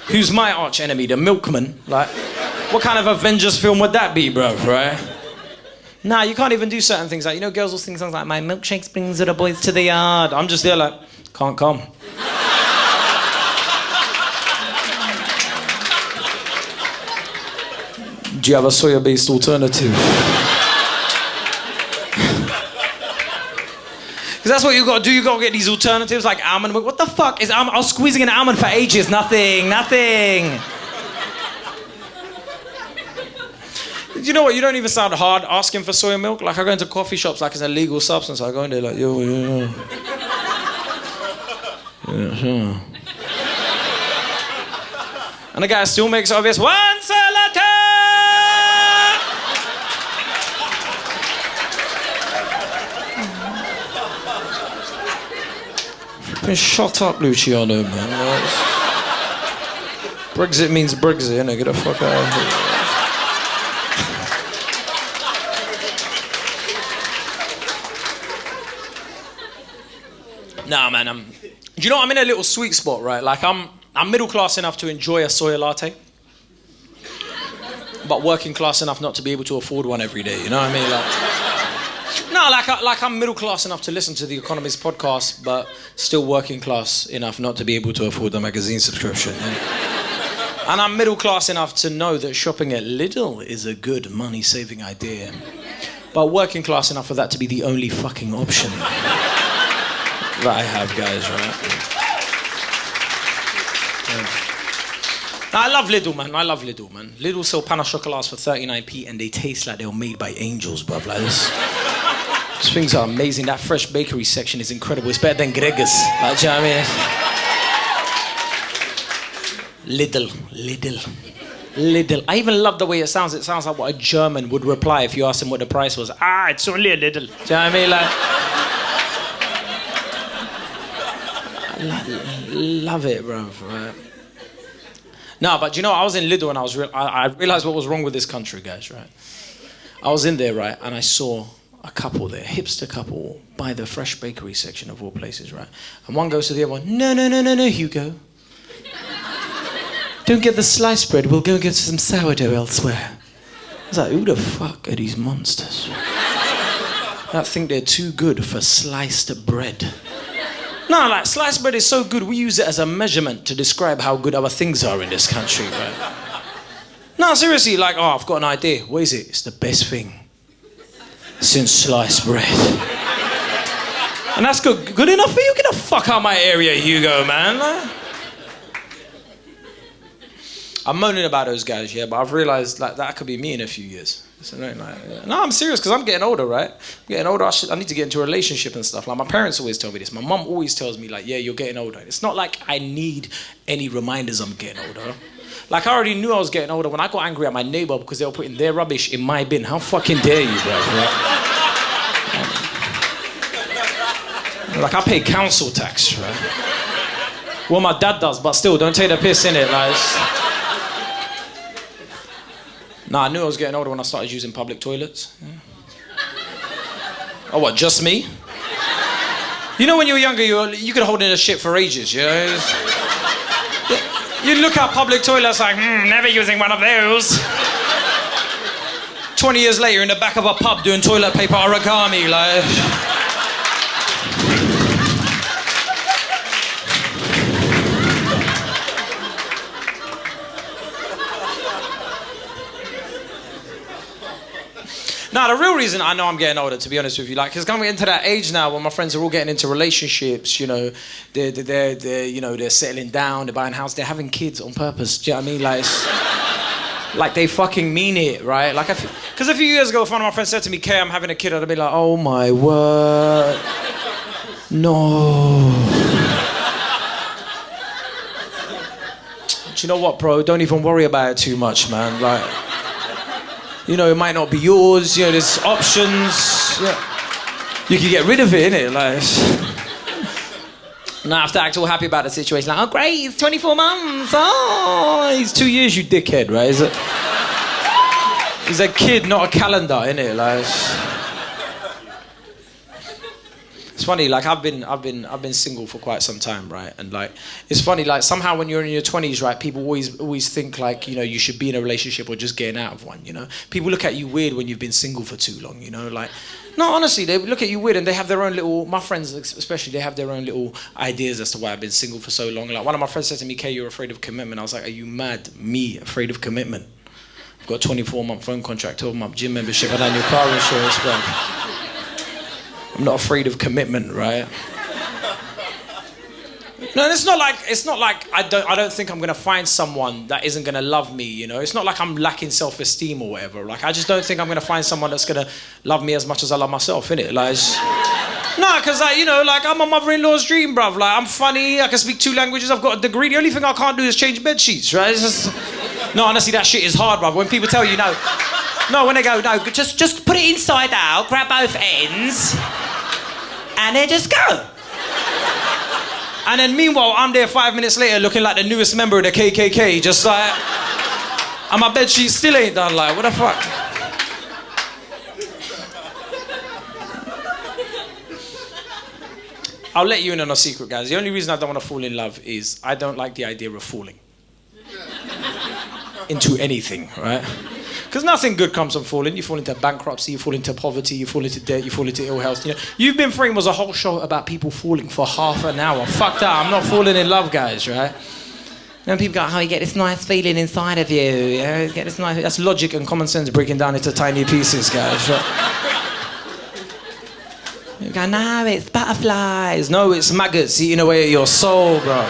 Who's my arch enemy? The milkman? Like, what kind of Avengers film would that be, bro, right? Nah, you can't even do certain things. Like, you know, girls will sing songs like, my milkshake brings the boys to the yard. I'm just there like, can't come. Do you have a soya-based alternative? Because that's what you got to do. You got to get these alternatives like almond milk. What the fuck is almond? I was squeezing an almond for ages. Nothing. You know what? You don't even sound hard asking for soy milk. Like, I go into coffee shops like it's an illegal substance. I go in there like, yo. Yeah, sure. And the guy still makes obvious, one salata! Shut up, Luciano, man. Brexit means Brexit, innit? Get the fuck out of here. Nah, man, do you know I'm in a little sweet spot, right? Like, I'm middle class enough to enjoy a soy latte, but working class enough not to be able to afford one every day, you know what I mean? Like I'm middle class enough to listen to The Economist podcast, but still working class enough not to be able to afford the magazine subscription. And I'm middle class enough to know that shopping at Lidl is a good money-saving idea, but working class enough for that to be the only fucking option that I have, guys, right? Yeah. I love Lidl, man. Lidl sell pain au chocolats for 39p and they taste like they were made by angels, bruv. Like this. These things are amazing. That fresh bakery section is incredible. It's better than Gregor's. Like, do you know what I mean? Lidl. I even love the way it sounds. It sounds like what a German would reply if you asked him what the price was. It's only a Lidl. Do you know what I mean? Like, love it, bro. Right. No, but you know, I was in Lidl and I realized what was wrong with this country, guys, right? I was in there, right, and I saw a couple there, hipster couple, by the fresh bakery section of all places, right? And one goes to the other one, no, Hugo. Don't get the sliced bread, we'll go and get some sourdough elsewhere. I was like, who the fuck are these monsters? I think they're too good for sliced bread. No, like, sliced bread is so good, we use it as a measurement to describe how good other things are in this country, right? No, seriously, like, I've got an idea. What is it? It's the best thing since sliced bread. And that's good enough for you? Get the fuck out of my area, Hugo, man. Like, I'm moaning about those guys, yeah, but I've realised, like, that could be me in a few years. So, no, I'm serious, because I'm getting older, right? I'm getting older, I need to get into a relationship and stuff. Like, my parents always tell me this. My mum always tells me, like, yeah, you're getting older. It's not like I need any reminders I'm getting older. Like, I already knew I was getting older when I got angry at my neighbour because they were putting their rubbish in my bin. How fucking dare you, bro? Right? Like, I pay council tax, right? Well, my dad does, but still, don't take the piss, innit? Like, nah, I knew I was getting older when I started using public toilets. Yeah. Oh, what, just me? You know when you were younger, you could hold in a shit for ages, you know? You look at public toilets like, never using one of those. 20 years later, in the back of a pub doing toilet paper origami, like... Now, the real reason I know I'm getting older, to be honest with you, like, because coming into that age now where my friends are all getting into relationships, you know, they're settling down, they're buying a house, they're having kids on purpose. Do you know what I mean? Like, like they fucking mean it, right? Like, because a few years ago, if one of my friends said to me, "Kae, I'm having a kid," I'd be like, "Oh my word, no." Do you know what, bro? Don't even worry about it too much, man. Like. You know, it might not be yours, you know, there's options. Yeah. You can get rid of it, innit? Like, now I have to act all happy about the situation. Like, oh, great, it's 24 months. Oh, it's 2 years, you dickhead, right? He's a kid, not a calendar, innit? Like, it's funny, like, I've been single for quite some time, right? And, like, it's funny, like, somehow when you're in your 20s, right, people always think, like, you know, you should be in a relationship or just getting out of one, you know? People look at you weird when you've been single for too long, you know? Like, no, honestly, they look at you weird and they have their own little, my friends especially, they have their own little ideas as to why I've been single for so long. Like, one of my friends said to me, "Kae, you're afraid of commitment." I was like, are you mad? Me, afraid of commitment? I've got a 24-month phone contract, 12-month gym membership and annual car insurance, bro. I'm not afraid of commitment, right? No, and it's not like I don't think I'm gonna find someone that isn't gonna love me, you know. It's not like I'm lacking self-esteem or whatever. Like I just don't think I'm gonna find someone that's gonna love me as much as I love myself, innit? Like no, because like, you know, like I'm a mother-in-law's dream, bruv. Like I'm funny, I can speak 2 languages, I've got a degree. The only thing I can't do is change bed sheets, right? It's just... No, honestly, that shit is hard, bruv. When people tell you no, when they go, no, just put it inside out, grab both ends, and then just go. And then meanwhile, I'm there 5 minutes later looking like the newest member of the KKK, just like, and my bed sheet still ain't done, like, what the fuck? I'll let you in on a secret, guys. The only reason I don't want to fall in love is I don't like the idea of falling into anything, right? Because nothing good comes from falling. You fall into bankruptcy, you fall into poverty, you fall into debt, you fall into ill health. You know, You've Been Framed was a whole show about people falling for half an hour. Fuck that, I'm not falling in love, guys, right? And people go, oh, you get this nice feeling inside of you. You get this nice... That's logic and common sense breaking down into tiny pieces, guys, right? You go, no, it's butterflies. No, it's maggots eating away at your soul, bro.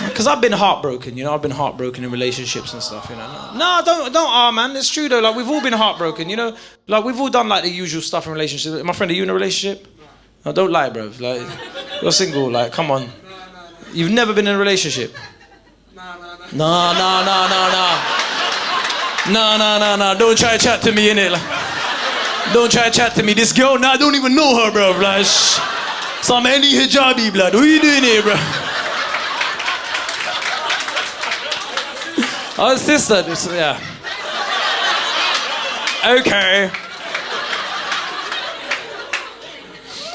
Because I've been heartbroken, you know. I've been heartbroken in relationships and stuff, you know. No, don't, man. It's true, though. Like, we've all been heartbroken, you know. Like, we've all done, like, the usual stuff in relationships. My friend, are you in a relationship? No, don't lie, bro. Like, you're single. Like, come on. You've never been in a relationship? No. No. Don't try to chat to me, innit? Like, don't try to chat to me. This girl, I don't even know her, bro. Like, some any hijabi, blood. What are you doing here, bro? Oh, sister, yeah. Okay.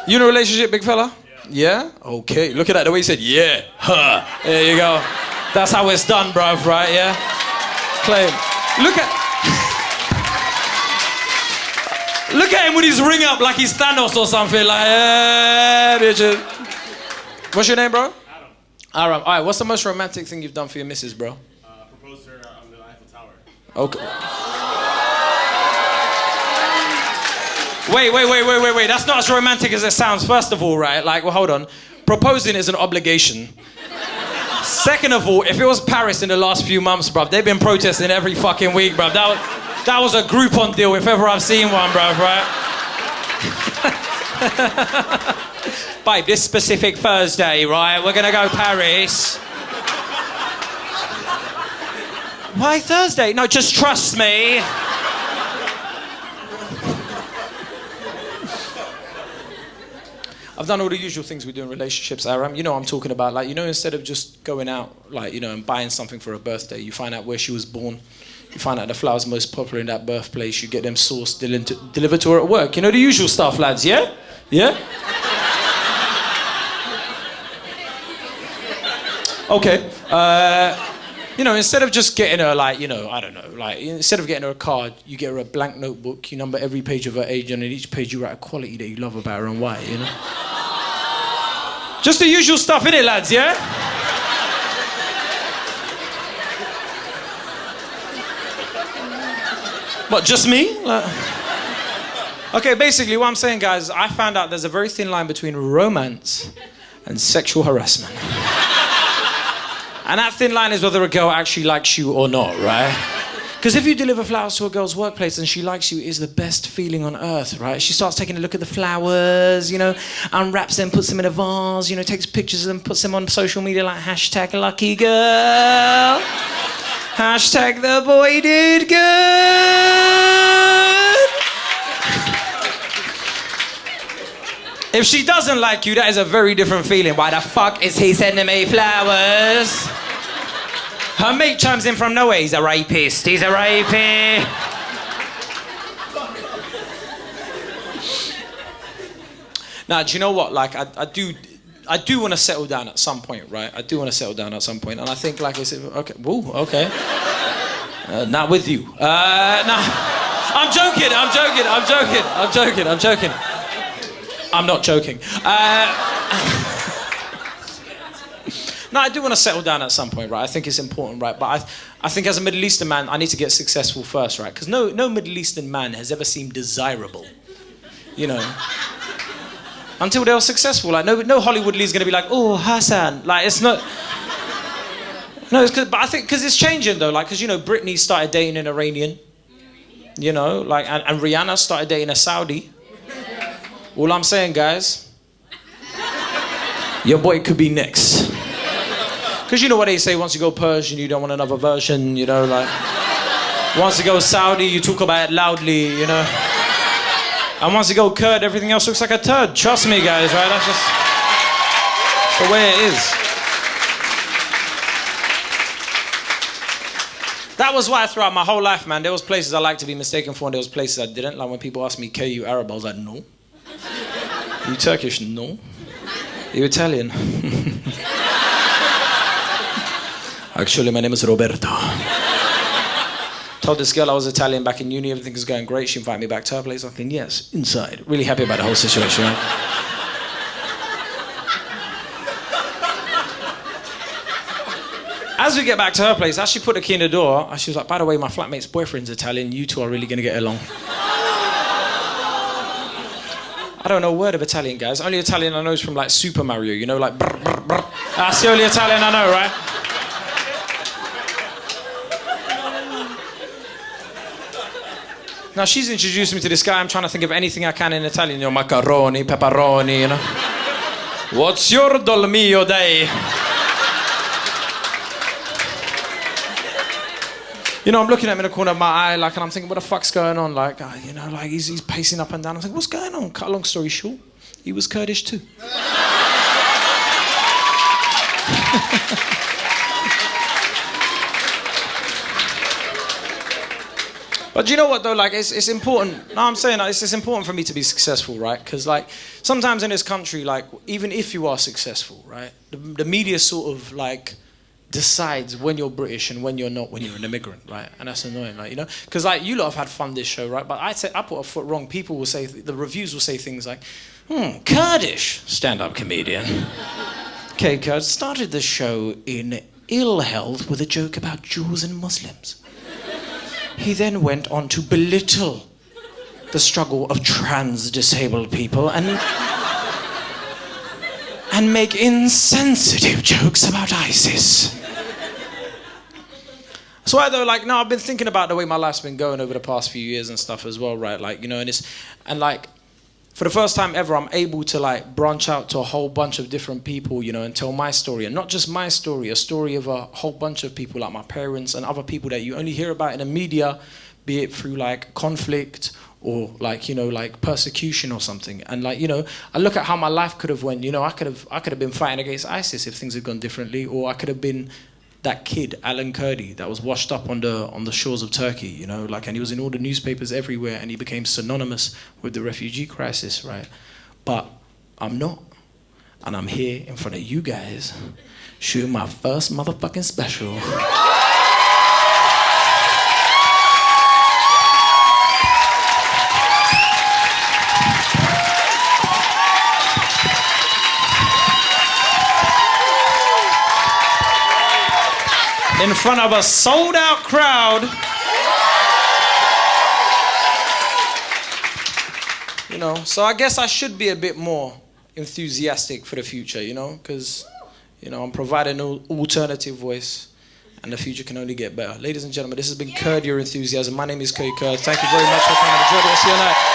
You in a relationship, big fella? Yeah? Okay. Look at that, the way he said, yeah. Huh. There you go. That's how it's done, bruv, right? Yeah? Claim. Look at him with his ring up like he's Thanos or something. Like, yeah, bitches. What's your name, bro? Adam. All right, what's the most romantic thing you've done for your missus, bro? Proposed her on the Eiffel Tower. Okay. Wait. That's not as romantic as it sounds, first of all, right? Like, well, hold on. Proposing is an obligation. Second of all, if it was Paris in the last few months, bruv, they've been protesting every fucking week, bruv. That was a Groupon deal, if ever I've seen one, bruv, right? Babe, this specific Thursday, right? We're gonna go Paris. Why Thursday? No, just trust me. I've done all the usual things we do in relationships, Aram. You know what I'm talking about. Like, you know, instead of just going out, like, you know, and buying something for her birthday, you find out where she was born. You find out the flowers most popular in that birthplace. You get them sourced, delivered to her at work. You know, the usual stuff, lads, yeah? Yeah? Okay. You know, instead of just getting her, like, you know, I don't know, like, instead of getting her a card, you get her a blank notebook, you number every page of her age, and in each page you write a quality that you love about her and why, you know? Just the usual stuff, innit, lads, yeah? What, just me? Like... Okay, basically what I'm saying, guys, I found out there's a very thin line between romance and sexual harassment. And that thin line is whether a girl actually likes you or not, right? Because if you deliver flowers to a girl's workplace and she likes you, it is the best feeling on earth, right? She starts taking a look at the flowers, you know, unwraps them, puts them in a vase, you know, takes pictures of them, puts them on social media like hashtag lucky girl. Hashtag the boy did good. If she doesn't like you, that is a very different feeling. Why the fuck is he sending me flowers? Her mate chimes in from nowhere. He's a rapist. He's a rapist. Now, do you know what? Like, I do want to settle down at some point, right? I do want to settle down at some point, and I think, like I said, okay, woo, okay. Not with you. No, I'm joking. I'm not joking. No, I do want to settle down at some point, right? I think it's important, right? But I think as a Middle Eastern man, I need to get successful first, right? Because no Middle Eastern man has ever seemed desirable, you know. Until they were successful. Like, no Hollywood lead's gonna be like, oh, Hassan. Like, it's not... No, it's but I think because it's changing though. Like, because, you know, Britney started dating an Iranian. You know, like, and Rihanna started dating a Saudi. All I'm saying, guys, your boy could be next. Because you know what they say, once you go Persian, you don't want another version, you know, like... Once you go Saudi, you talk about it loudly, you know. And once you go Kurd, everything else looks like a turd. Trust me, guys, right? That's just the way it is. That was why throughout my whole life, man, there was places I liked to be mistaken for and there was places I didn't. Like when people asked me, Kae, you Arab? I was like, no. You Turkish? No. You Italian? Actually, my name is Roberto. Told this girl I was Italian back in uni, everything was going great. She invited me back to her place. I'm thinking, yes, inside. Really happy about the whole situation, right? As we get back to her place, as she put the key in the door, she was like, by the way, my flatmate's boyfriend's Italian. You two are really going to get along. I don't know a word of Italian, guys. Only Italian I know is from like Super Mario, you know, like brr, brr, brr. That's the only Italian I know, right? Now she's introduced me to this guy. I'm trying to think of anything I can in Italian. You know, macaroni, pepperoni, you know. What's your dolmio day? You know, I'm looking at him in the corner of my eye, like, and I'm thinking, what the fuck's going on? Like, you know, like he's pacing up and down. I'm thinking, what's going on? Cut a long story short, he was Kurdish too. But do you know what though? Like, it's important. No, I'm saying it's important for me to be successful, right? Because like sometimes in this country, like even if you are successful, right, the media sort of like decides when you're British and when you're not, when you're an immigrant, right? And that's annoying, like, you know, because like you lot have had fun this show, right? But I put a foot wrong. People will say, the reviews will say things like, Kurdish stand-up comedian Kae Kurd started the show in ill health with a joke about Jews and Muslims. He then went on to belittle the struggle of trans-disabled people and make insensitive jokes about ISIS. That's why though, like, now I've been thinking about the way my life's been going over the past few years and stuff as well, right? Like, you know, and like, for the first time ever, I'm able to like branch out to a whole bunch of different people, you know, and tell my story. And not just my story, a story of a whole bunch of people like my parents and other people that you only hear about in the media, be it through like conflict or like, you know, like persecution or something. And like, you know, I look at how my life could have went, you know, I could have been fighting against ISIS if things had gone differently, or I could have been that kid, Alan Kurdi, that was washed up on the shores of Turkey, you know, like, and he was in all the newspapers everywhere and he became synonymous with the refugee crisis, right? But I'm not. And I'm here in front of you guys shooting my first motherfucking special. In front of a sold-out crowd. You know, so I guess I should be a bit more enthusiastic for the future, you know, because, you know, I'm providing an alternative voice and the future can only get better. Ladies and gentlemen, this has been Kurd Your Enthusiasm. My name is Kae Kurd. Thank you very much for coming. Enjoy the rest of your night.